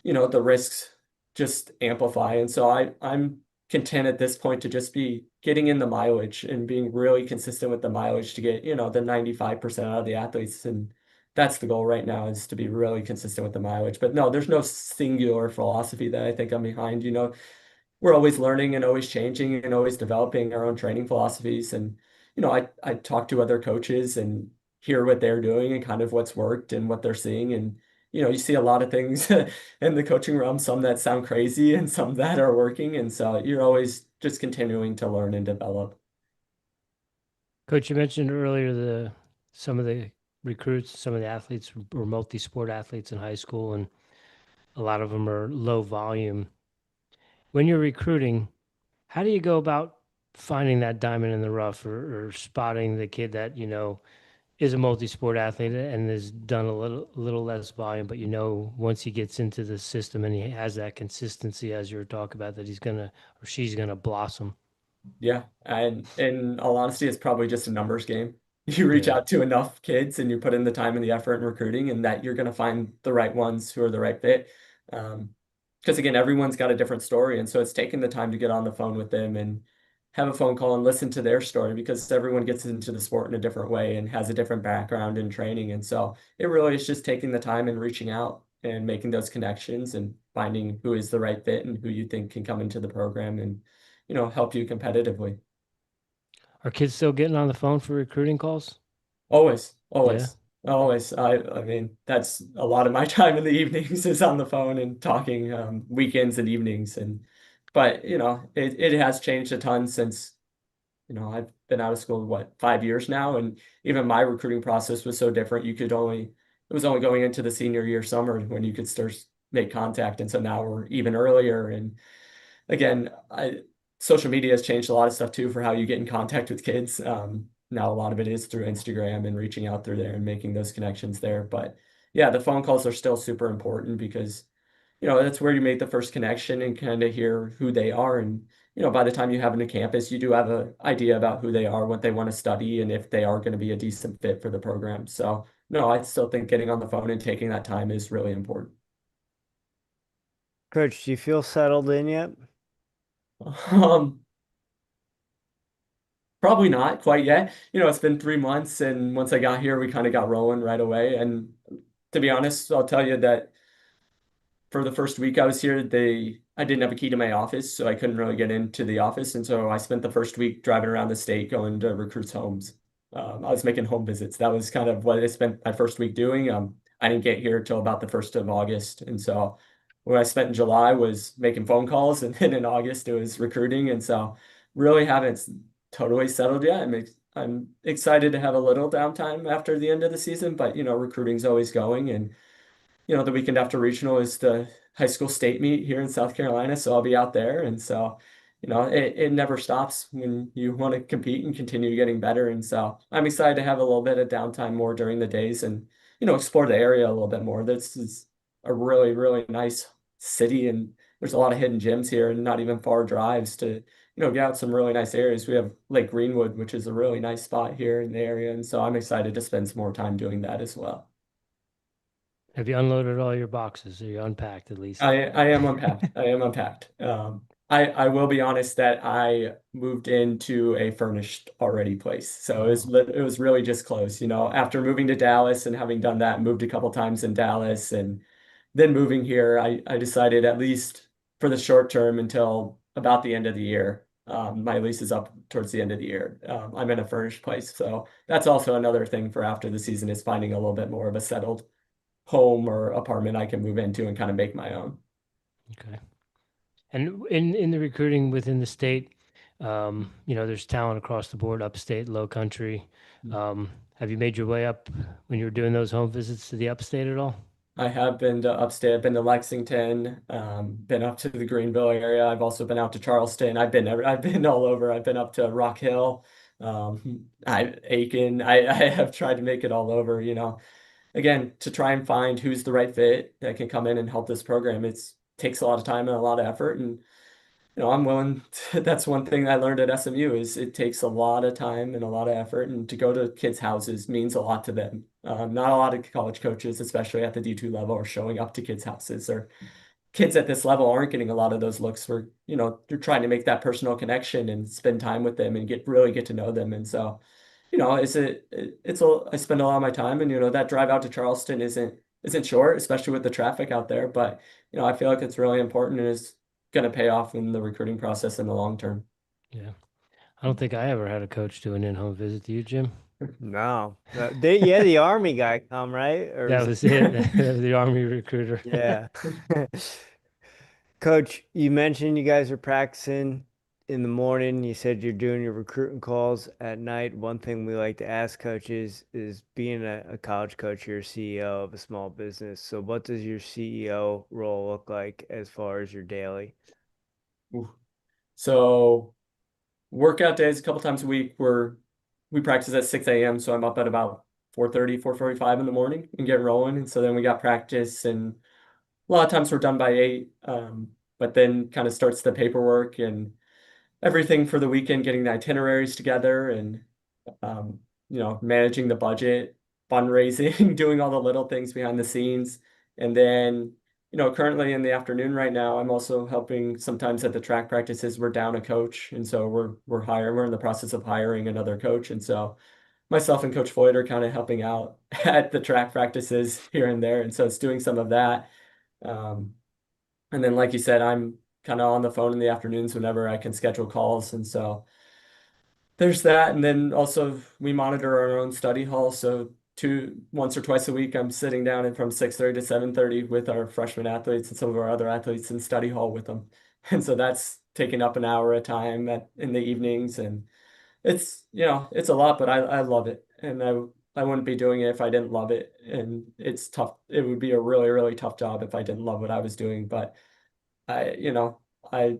S2: the risks just amplify. And so I'm content at this point to just be getting in the mileage and being really consistent with the mileage to get, the 95% out of the athletes. And that's the goal right now, is to be really consistent with the mileage. But no, there's no singular philosophy that I think I'm behind. We're always learning and always changing and always developing our own training philosophies. And, I talk to other coaches and hear what they're doing and kind of what's worked and what they're seeing. And, you see a lot of things in the coaching realm, some that sound crazy and some that are working. And so you're always just continuing to learn and develop.
S1: Coach, you mentioned earlier some of the recruits, some of the athletes were multi-sport athletes in high school, and a lot of them are low volume. When you're recruiting, how do you go about finding that diamond in the rough, or spotting the kid that, is a multi-sport athlete and has done a little less volume, but once he gets into the system and he has that consistency, as you were talking about, that he's gonna or she's gonna blossom?
S2: Yeah. And in all honesty, it's probably just a numbers game. You reach
S1: Yeah.
S2: out to enough kids and you put in the time and the effort in recruiting, and that you're going to find the right ones who are the right fit. Because again, everyone's got a different story. And so it's taking the time to get on the phone with them and have a phone call and listen to their story, because everyone gets into the sport in a different way and has a different background in training. And so it really is just taking the time and reaching out and making those connections and finding who is the right fit and who you think can come into the program and, help you competitively.
S1: Are kids still getting on the phone for recruiting calls?
S2: Always,
S1: Yeah.
S2: always, always. I mean, that's a lot of my time in the evenings is on the phone and talking, weekends and evenings. But it has changed a ton since, I've been out of school, what, 5 years now, and even my recruiting process was so different. It was only going into the senior year summer when you could start make contact, and so now we're even earlier. And again, social media has changed a lot of stuff too for how you get in contact with kids. Now a lot of it is through Instagram and reaching out through there and making those connections there. But yeah, the phone calls are still super important, because that's where you make the first connection and kind of hear who they are. And by the time you have them to campus, you do have an idea about who they are, what they want to study, and if they are going to be a decent fit for the program. So no, I still think getting on the phone and taking that time is really important.
S3: Coach, do you feel settled in yet?
S2: Um, Probably not quite yet. It's been 3 months, and once I got here, we kind of got rolling right away. And to be honest, I'll tell you that for the first week I was here, I didn't have a key to my office, so I couldn't really get into the office. And so I spent the first week driving around the state, going to recruits' homes. I was making home visits. That was kind of what I spent my first week doing. I didn't get here till about the 1st of August. And so what I spent in July was making phone calls, and then in August it was recruiting. And so really haven't totally settled yet. I'm excited to have a little downtime after the end of the season, but recruiting's always going. And the weekend after regional is the high school state meet here in South Carolina, so I'll be out there. And so, it never stops when you want to compete and continue getting better. And so I'm excited to have a little bit of downtime more during the days and, explore the area a little bit more. This is a really, really nice city, and there's a lot of hidden gems here and not even far drives to, get out some really nice areas. We have Lake Greenwood, which is a really nice spot here in the area. And so I'm excited to spend some more time doing that as well.
S1: Have you unloaded all your boxes? Are you unpacked at least?
S2: I am unpacked. I am unpacked. I will be honest that I moved into a furnished already place. So it was really just close, after moving to Dallas and having done that, moved a couple times in Dallas and then moving here, I decided at least for the short term until about the end of the year. My lease is up towards the end of the year. I'm in a furnished place. So that's also another thing for after the season is finding a little bit more of a settled home or apartment I can move into and kind of make my own.
S1: Okay. And in the recruiting within the state, there's talent across the board, upstate, low country. Have you made your way up when you were doing those home visits to the upstate at all?
S2: I have been to upstate. I've been to Lexington, been up to the Greenville area. I've also been out to Charleston. I've been all over. I've been up to Rock Hill, Aiken. I have tried to make it all over, again, to try and find who's the right fit that can come in and help this program. It takes a lot of time and a lot of effort. And, I'm willing that's one thing I learned at SMU is it takes a lot of time and a lot of effort. And to go to kids' houses means a lot to them. Not a lot of college coaches, especially at the D2 level, are showing up to kids' houses, or kids at this level aren't getting a lot of those looks where, they're trying to make that personal connection and spend time with them and really get to know them. And so, I spend a lot of my time, and that drive out to Charleston isn't short, especially with the traffic out there. But I feel like it's really important and is going to pay off in the recruiting process in the long term.
S1: Yeah. I don't think I ever had a coach do an in-home visit. Do you, Jim?
S3: No. The Army guy come, right? Or
S1: That was it. The Army recruiter.
S3: yeah. Coach, you mentioned you guys are practicing in the morning. You said you're doing your recruiting calls at night. One thing we like to ask coaches is being a college coach, you're a CEO of a small business. So what does your CEO role look like as far as your daily?
S2: So workout days a couple times a week we practice at 6 a.m. So I'm up at about 4:30, 4:45 in the morning and get rolling. And so then we got practice, and a lot of times we're done by 8. But then kind of starts the paperwork and everything for the weekend, getting the itineraries together and, managing the budget, fundraising, doing all the little things behind the scenes. And then, currently in the afternoon right now, I'm also helping sometimes at the track practices. We're down a coach. And so we're in the process of hiring another coach. And so myself and Coach Floyd are kind of helping out at the track practices here and there. And so it's doing some of that. And then, like you said, I'm kind of on the phone in the afternoons whenever I can schedule calls. And so there's that. And then also we monitor our own study hall. So once or twice a week, I'm sitting down and from 6:30 to 7:30 with our freshman athletes and some of our other athletes in study hall with them. And so that's taking up an hour at a time in the evenings. And it's, it's a lot, but I love it. And I wouldn't be doing it if I didn't love it. And it's tough. It would be a really, really tough job if I didn't love what I was doing. But I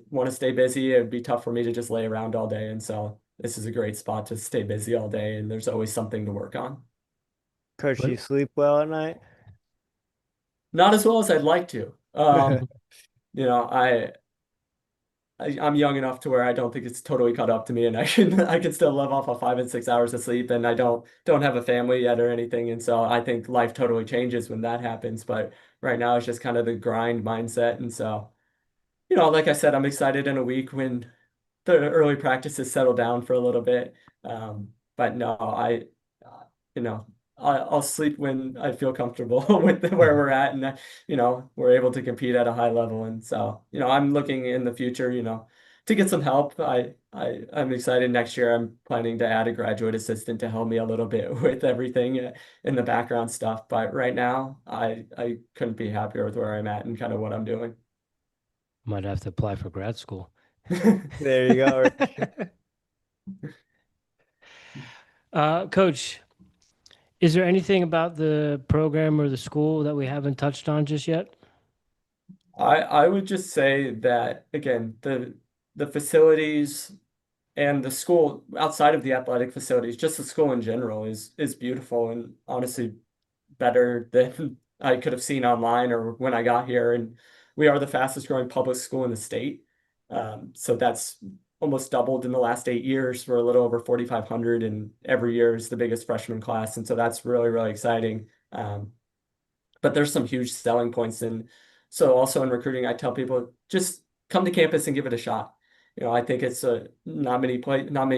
S2: want to stay busy. It'd be tough for me to just lay around all day. And so this is a great spot to stay busy all day. And there's always something to work on.
S3: Coach, you sleep well at night?
S2: Not as well as I'd like to. You know, I'm young enough to where I don't think it's totally caught up to me, and I can still live off of 5 and 6 hours of sleep, and I don't have a family yet or anything, and so I think life totally changes when that happens. But right now it's just kind of the grind mindset, and so like I said, I'm excited in a week when the early practices settle down for a little bit. But no, you know, I'll sleep when I feel comfortable with where we're at, and we're able to compete at a high level. And so, I'm looking in the future, to get some help. I'm excited next year. I'm planning to add a graduate assistant to help me a little bit with everything in the background stuff. But right now, I couldn't be happier with where I'm at and kind of what I'm doing.
S1: Might have to apply for grad school.
S3: There you go.
S1: Coach, is there anything about the program or the school that we haven't touched on just yet?
S2: I would just say that again, the facilities and the school outside of the athletic facilities, just the school in general is beautiful and honestly better than I could have seen online or when I got here. And we are the fastest growing public school in the state. So that's almost doubled in the last 8 years. We're a little over 4,500, and every year is the biggest freshman class. And so that's really, really exciting. But there's some huge selling points. And so also in recruiting, I tell people just come to campus and give it a shot. I think it's not many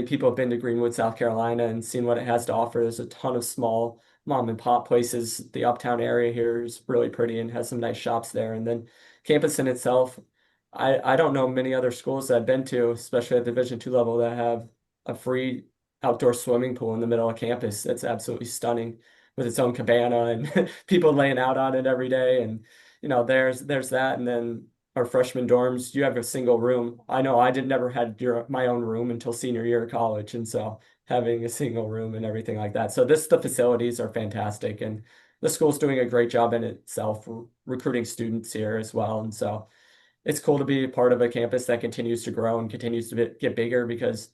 S2: people have been to Greenwood, South Carolina and seen what it has to offer. There's a ton of small mom and pop places. The uptown area here is really pretty and has some nice shops there. And then campus in itself, I don't know many other schools that I've been to, especially at Division II level, that have a free outdoor swimming pool in the middle of campus. That's absolutely stunning with its own cabana and people laying out on it every day. And there's that. And then our freshman dorms, you have a single room. I know I did never had my own room until senior year of college. And so having a single room and everything like that. So the facilities are fantastic, and the school's doing a great job in itself recruiting students here as well. And so it's cool to be a part of a campus that continues to grow and continues to get bigger because,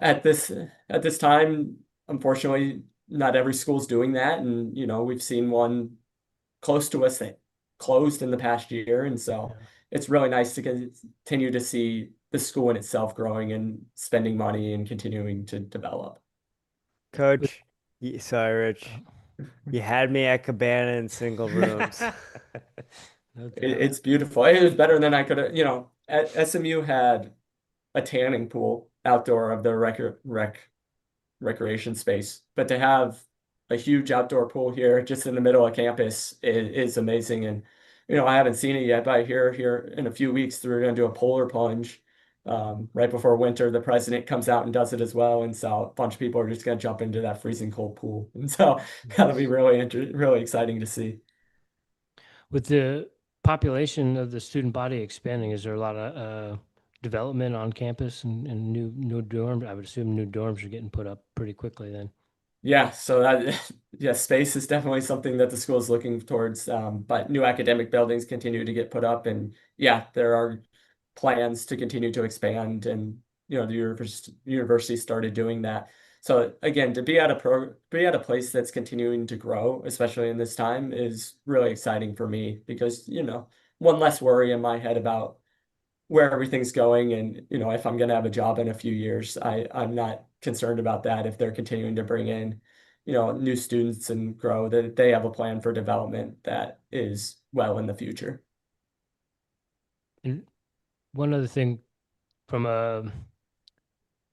S2: at this time, unfortunately, not every school's doing that. And, we've seen one close to us that closed in the past year. And so
S1: Yeah.
S2: it's really nice to continue to see the school in itself growing and spending money and continuing to develop.
S3: Coach, sorry, Rich. You had me at cabana and single rooms.
S1: No doubt.
S2: It's beautiful. It was better than I could have, SMU had a tanning pool outdoor of the recreation space, but to have a huge outdoor pool here just in the middle of campus is amazing. And I haven't seen it yet, but I hear here in a few weeks they're going to do a polar plunge right before winter. The president comes out and does it as well, and so a bunch of people are just going to jump into that freezing cold pool, and so that'll be really exciting to see.
S1: With the population of the student body expanding, is there a lot of development on campus and new dorms? I would assume new dorms are getting put up pretty quickly then.
S2: Yeah, so that yeah, space is definitely something that the school is looking towards. But new academic buildings continue to get put up, and yeah, there are plans to continue to expand, and the university started doing that. So again, to be at a place that's continuing to grow, especially in this time, is really exciting for me because one less worry in my head about where everything's going, and if I'm going to have a job in a few years, I'm not concerned about that. If they're continuing to bring in new students and grow, that they have a plan for development that is well in the future.
S1: And one other thing from a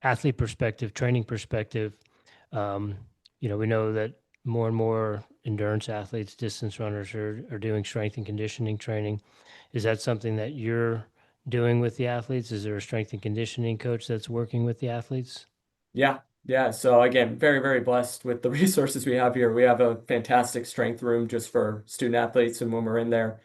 S1: athlete perspective, training perspective, um, we know that more and more endurance athletes, distance runners are doing strength and conditioning training. Is that something that you're doing with the athletes? Is there a strength and conditioning coach that's working with the athletes?
S2: Yeah. So again, very, very blessed with the resources we have here. We have a fantastic strength room just for student athletes, and when we're in there,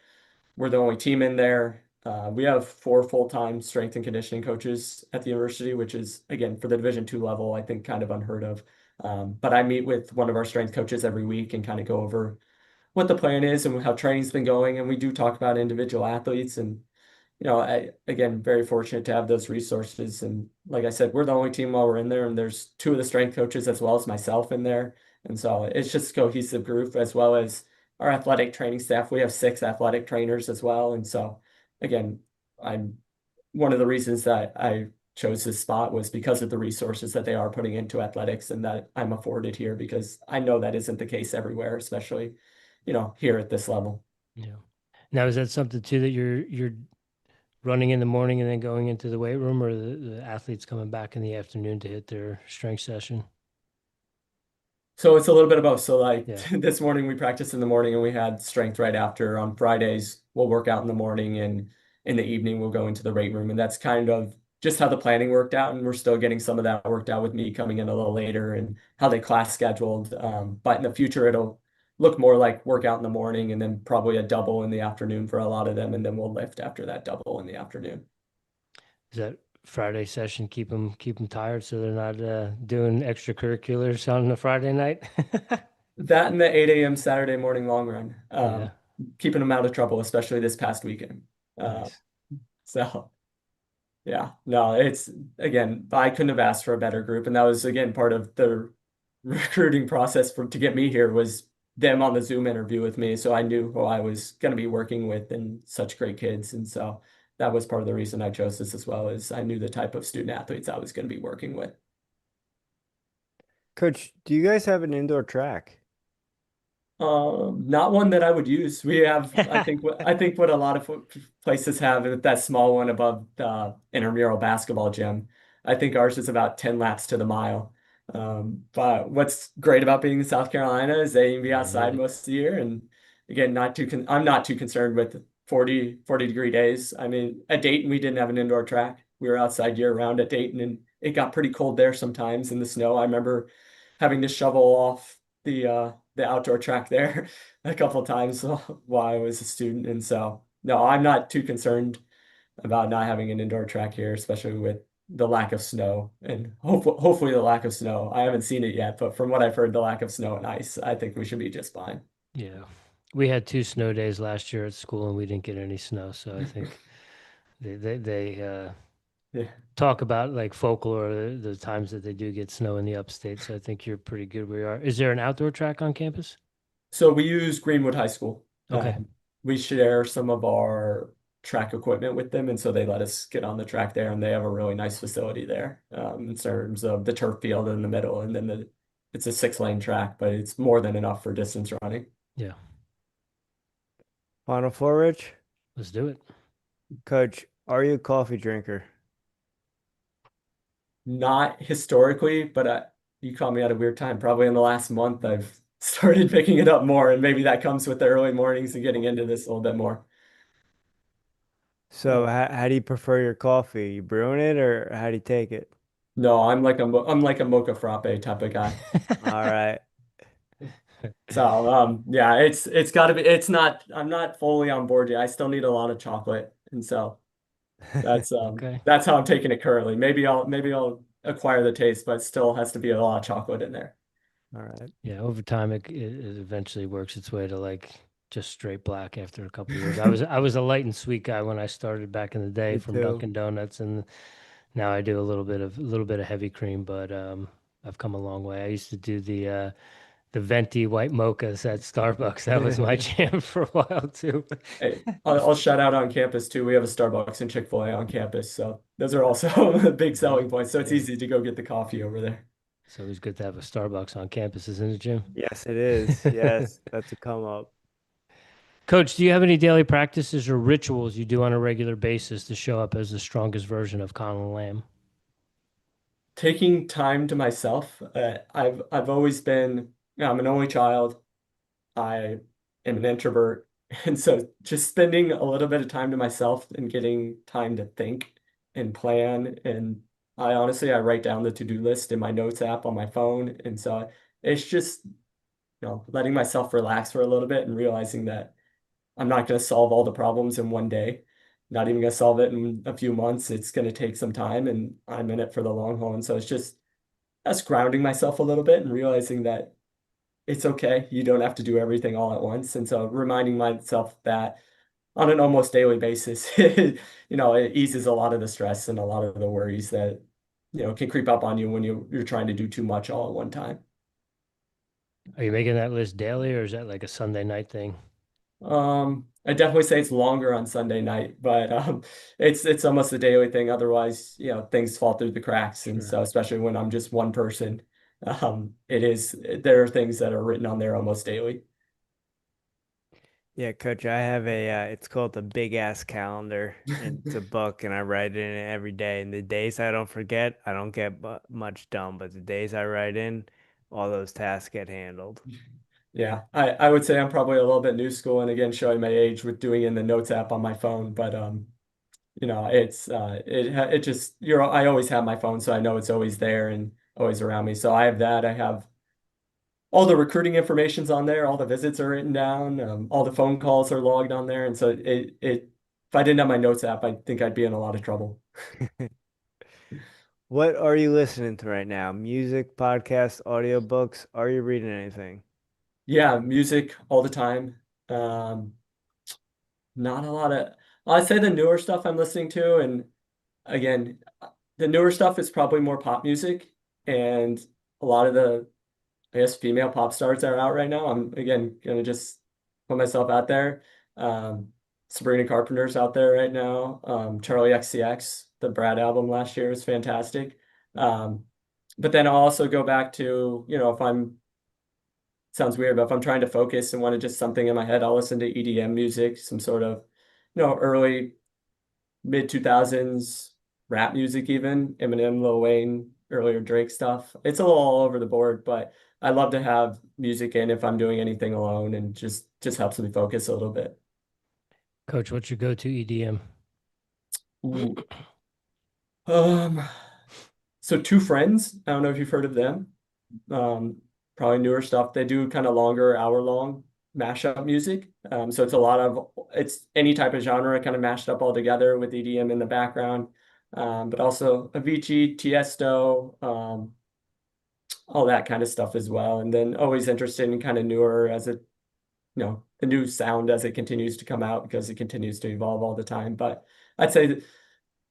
S2: we're the only team in there. We have 4 full-time strength and conditioning coaches at the university, which is, again, for the Division II level, I think kind of unheard of. But I meet with one of our strength coaches every week and kind of go over what the plan is and how training's been going. And we do talk about individual athletes. And, again, very fortunate to have those resources. And like I said, we're the only team while we're in there, and there's 2 of the strength coaches as well as myself in there. And so it's just a cohesive group, as well as our athletic training staff. We have 6 athletic trainers as well. And so again, I'm one of the reasons that I chose this spot was because of the resources that they are putting into athletics and that I'm afforded here, because I know that isn't the case everywhere, especially, here at this level.
S1: Yeah. Now, is that something too that you're running in the morning and then going into the weight room, or the athletes coming back in the afternoon to hit their strength session?
S2: So it's a little bit of both. So like
S1: Yeah.
S2: this morning we practiced in the morning and we had strength right after. On Fridays, we'll work out in the morning, and in the evening we'll go into the weight room. And that's kind of just how the planning worked out. And we're still getting some of that worked out with me coming in a little later and how they class scheduled. But in the future, it'll look more like workout in the morning and then probably a double in the afternoon for a lot of them. And then we'll lift after that double in the afternoon.
S1: Is that Friday session keep them tired so they're not doing extracurriculars on a Friday night?
S2: That and the 8 a.m. Saturday morning long run.
S1: Yeah.
S2: keeping them out of trouble, especially this past weekend. Uh,
S1: Nice.
S2: so yeah, no, it's again, I couldn't have asked for a better group, and that was again part of the recruiting process for to get me here was them on the Zoom interview with me, so I knew who I was going to be working with and such great kids, and so that was part of the reason I chose this as well, is I knew the type of student athletes I was going to be working with.
S3: Coach, do you guys have an indoor track?
S2: Not one that I would use. We have, I think what a lot of places have is that small one above the intramural basketball gym. I think ours is about 10 laps to the mile. But what's great about being in South Carolina is they can be outside
S1: Really?
S2: most of the year. And again, I'm not too concerned with 40-degree days. I mean, at Dayton, we didn't have an indoor track. We were outside year round at Dayton, and it got pretty cold there sometimes in the snow. I remember having to shovel off the outdoor track there a couple times while I was a student. And so, no, I'm not too concerned about not having an indoor track here, especially with the lack of snow and hopefully the lack of snow. I haven't seen it yet, but from what I've heard, the lack of snow and ice, I think we should be just fine.
S1: Yeah. We had 2 snow days last year at school and we didn't get any snow. So I think they
S2: Yeah.
S1: talk about like folklore, the times that they do get snow in the upstate. So I think you're pretty good where you are. Is there an outdoor track on campus?
S2: So we use Greenwood High School.
S1: Okay.
S2: We share some of our track equipment with them, and so they let us get on the track there, and they have a really nice facility there in terms of the turf field in the middle, and then it's a 6-lane track, but it's more than enough for distance running.
S1: Yeah.
S3: Final four, Rich?
S1: Let's do it.
S3: Coach, are you a coffee drinker?
S2: Not historically, but you caught me at a weird time. Probably in the last month, I've started picking it up more, and maybe that comes with the early mornings and getting into this a little bit more.
S3: So how do you prefer your coffee? You brewing it or how do you take it?
S2: No, I'm like a mocha frappe type of guy.
S3: All right.
S2: So yeah, it's got to be. It's not. I'm not fully on board yet. I still need a lot of chocolate, and so
S1: Okay.
S2: that's how I'm taking it currently. Maybe I'll acquire the taste, but it still has to be a lot of chocolate in there.
S3: All right.
S1: Yeah. Over time, it eventually works its way to like just straight black after a couple of years. I was a light and sweet guy when I started back in the day
S3: Me
S1: from
S3: too.
S1: Dunkin' Donuts, and now I do a little bit of heavy cream, but I've come a long way. I used to do the venti white mochas at Starbucks. That was my jam for a while too.
S2: Hey, I'll shout out on campus too. We have a Starbucks and Chick-fil-A on campus, so those are also big
S1: Yeah,
S2: selling points. So it's
S1: yeah.
S2: easy to go get the coffee over there.
S1: It's always good to have a Starbucks on campus, isn't it, Jim?
S3: Yes, it is. Yes, that's a come up.
S1: Coach, do you have any daily practices or rituals you do on a regular basis to show up as the strongest version of Colin Lamb?
S2: Taking time to myself. I've always been, I'm an only child. I am an introvert. And so just spending a little bit of time to myself and getting time to think and plan. And I write down the to-do list in my notes app on my phone. And so it's just, letting myself relax for a little bit and realizing that I'm not going to solve all the problems in one day. Not even going to solve it in a few months. It's going to take some time and I'm in it for the long haul. And so it's just us grounding myself a little bit and realizing that it's okay. You don't have to do everything all at once. And so reminding myself that on an almost daily basis, it eases a lot of the stress and a lot of the worries that, can creep up on you when you're trying to do too much all at one time.
S1: Are you making that list daily or is that like a Sunday night thing?
S2: I definitely say it's longer on Sunday night, but it's almost a daily thing. Otherwise, things fall through the cracks. And
S1: Sure.
S2: so especially when I'm just one person, there are things that are written on there almost daily.
S3: Yeah, Coach, I have it's called the Big Ass Calendar, and it's a book, and I write in it every day. And the days I don't forget, I don't get much done, but the days I write in, all those tasks get handled.
S2: Yeah, I would say I'm probably a little bit new school and again showing my age with doing in the notes app on my phone, but it just I always have my phone so I know it's always there and always around me. So I have that. I have all the recruiting information's on there, all the visits are written down, all the phone calls are logged on there and so it if I didn't have my notes app, I think I'd be in a lot of trouble.
S3: What are you listening to right now? Music, podcasts, audiobooks? Are you reading anything?
S2: Yeah, music all the time. Um Not a lot of, I'd say the newer stuff I'm listening to, and again, the newer stuff is probably more pop music, and a lot of the, I guess, female pop stars that are out right now. I'm again gonna just put myself out there. Um, Sabrina Carpenter's out there right now. Charlie XCX, the Brad album last year was fantastic. Um, but then I'll also go back to, if I'm, sounds weird, but if I'm trying to focus and want to just something in my head, I'll listen to EDM music, some sort of, early mid 2000s rap music, even Eminem, Lil Wayne, earlier Drake stuff. It's a little all over the board, but I love to have music in if I'm doing anything alone, and just helps me focus a little bit.
S1: Coach, what's your go-to EDM?
S2: Ooh. Um, so Two Friends, I don't know if you've heard of them. Um, Probably newer stuff. They do kind of longer, hour-long mashup music. So it's any type of genre kind of mashed up all together with EDM in the background. But also Avicii, Tiesto, all that kind of stuff as well. And then always interested in kind of newer the new sound as it continues to come out, because it continues to evolve all the time. But I'd say that,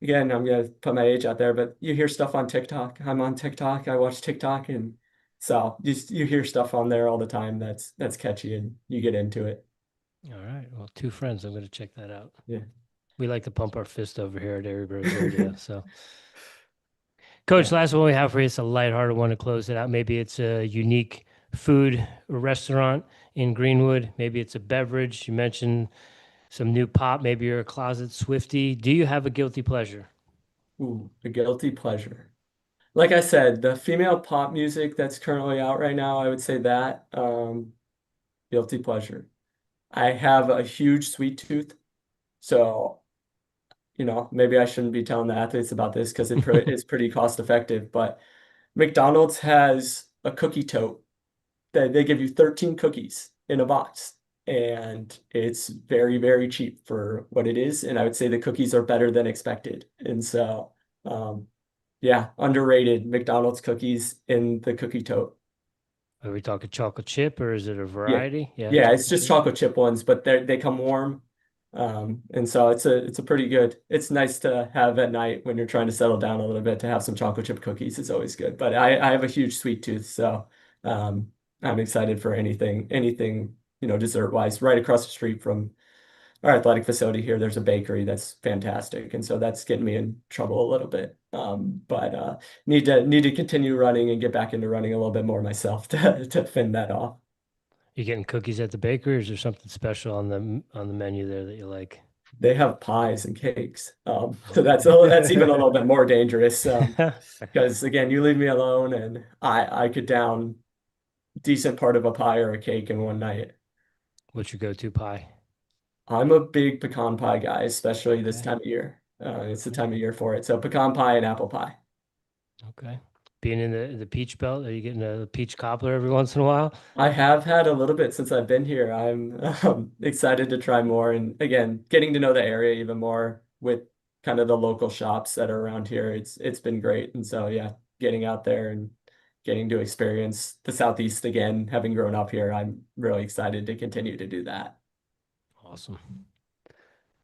S2: again, I'm gonna put my age out there, but you hear stuff on TikTok. I'm on TikTok. I watch TikTok, and so you hear stuff on there all the time that's catchy, and you get into it.
S1: All right. Well, Two Friends. I'm going to check that out.
S2: Yeah.
S1: We like to pump our fist over here at Airey Bros Radio. So, Coach,
S2: Yeah.
S1: last one we have for you is a lighthearted one to close it out. Maybe it's a unique food or restaurant in Greenwood. Maybe it's a beverage. You mentioned some new pop. Maybe you're a closet Swiftie. Do you have a guilty pleasure?
S2: Ooh, a guilty pleasure. Like I said, the female pop music that's currently out right now, I would say that guilty pleasure. I have a huge sweet tooth, so maybe I shouldn't be telling the athletes about this because it's pretty cost effective. But McDonald's has a cookie tote that they give you 13 cookies in a box, and it's very, very cheap for what it is. And I would say the cookies are better than expected. And so, yeah, underrated McDonald's cookies in the cookie tote.
S1: Are we talking chocolate chip or is it a
S2: Yeah,
S1: variety? Yeah,
S2: yeah, it's
S1: chocolate
S2: just
S1: chip.
S2: chocolate chip ones, but they come warm. And so it's a pretty good, it's nice to have at night when you're trying to settle down a little bit, to have some chocolate chip cookies is always good. But I have a huge sweet tooth, so I'm excited for anything, dessert wise. Right across the street from our athletic facility here, there's a bakery that's fantastic. And so that's getting me in trouble a little bit. But need to continue running and get back into running a little bit more myself to fend that off.
S1: You getting cookies at the bakery, or is there something special on the menu there that you like?
S2: They have pies and cakes. So
S1: Okay.
S2: that's even a little bit more dangerous. Because again, you leave me alone, and I could down decent part of a pie or a cake in one night.
S1: What's your go-to pie?
S2: I'm a big pecan pie guy, especially this
S1: Okay.
S2: time of year. It's the
S1: Okay.
S2: time of year for it. So pecan pie and apple pie.
S1: Okay. Being in the peach belt, are you getting a peach cobbler every once in a while?
S2: I have had a little bit since I've been here. I'm excited to try more, and again, getting to know the area even more with kind of the local shops that are around here. It's been great. And so yeah, getting out there and getting to experience the Southeast again, having grown up here, I'm really excited to continue to do that.
S1: Awesome.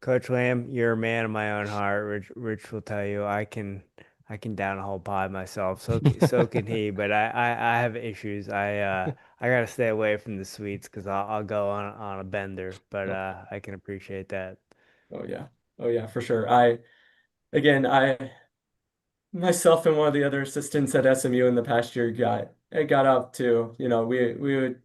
S3: Coach Lamb, you're a man of my own heart. Rich will tell you I can down a whole pie myself. So can he. But I have issues. I gotta stay away from the sweets because I'll go on a bender. But
S2: Oh,
S3: I can appreciate that.
S2: oh yeah. Oh yeah, for sure. I myself and one of the other assistants at SMU in the past year got up to, we would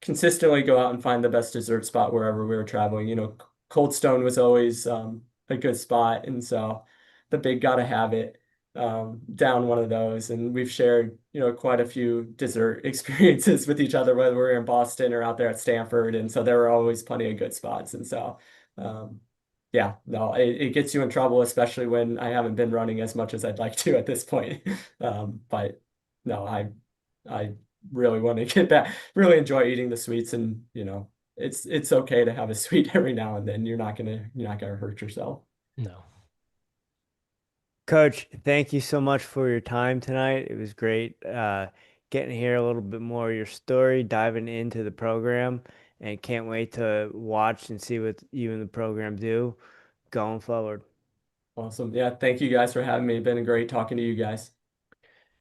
S2: consistently go out and find the best dessert spot wherever we were traveling. Cold Stone was always a good spot, and so the big gotta have it down one of those. And we've shared, quite a few dessert experiences with each other, whether we're in Boston or out there at Stanford. And so there were always plenty of good spots. And so, yeah, no, it gets you in trouble, especially when I haven't been running as much as I'd like to at this point. But no, I really want to get back, really enjoy eating the sweets, and it's okay to have a sweet every now and then. You're not gonna hurt yourself.
S1: No.
S3: Coach, thank you so much for your time tonight. It was great getting to hear a little bit more of your story, diving into the program. and can't wait to watch and see what you and the program do going forward.
S2: Awesome. Yeah, thank you guys for having me. Been great talking to you guys.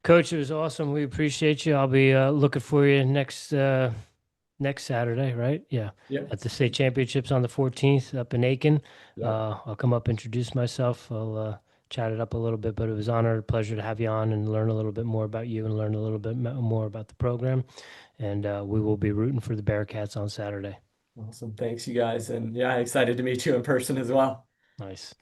S1: Coach, it was awesome. We appreciate you. I'll be looking for you next Saturday, right? Yeah.
S2: Yep.
S1: At the state championships on the 14th up in Aiken.
S2: Yep.
S1: I'll come up, introduce myself. I'll chat it up a little bit, but it was an honor, pleasure to have you on and learn a little bit more about you and learn a little bit more about the program. And we will be rooting for the Bearcats on Saturday.
S2: Awesome. Thanks, you guys. And yeah, excited to meet you in person as well.
S1: Nice.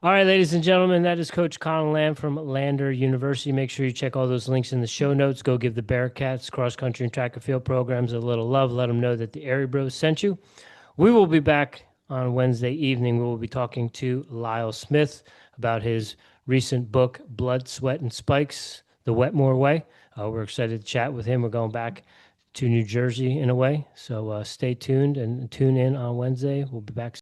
S1: All right, ladies and gentlemen, that is Coach Colin Lamb from Lander University. Make sure you check all those links in the show notes. Go give the Bearcats cross-country and track and field programs a little love. Let them know that the Airey Bros sent you. We will be back on Wednesday evening. We will be talking to Lyle Smith about his recent book, Blood, Sweat, and Spikes, The Wetmore Way. We're excited to chat with him. We're going back to New Jersey in a way. So stay tuned and tune in on Wednesday. We'll be back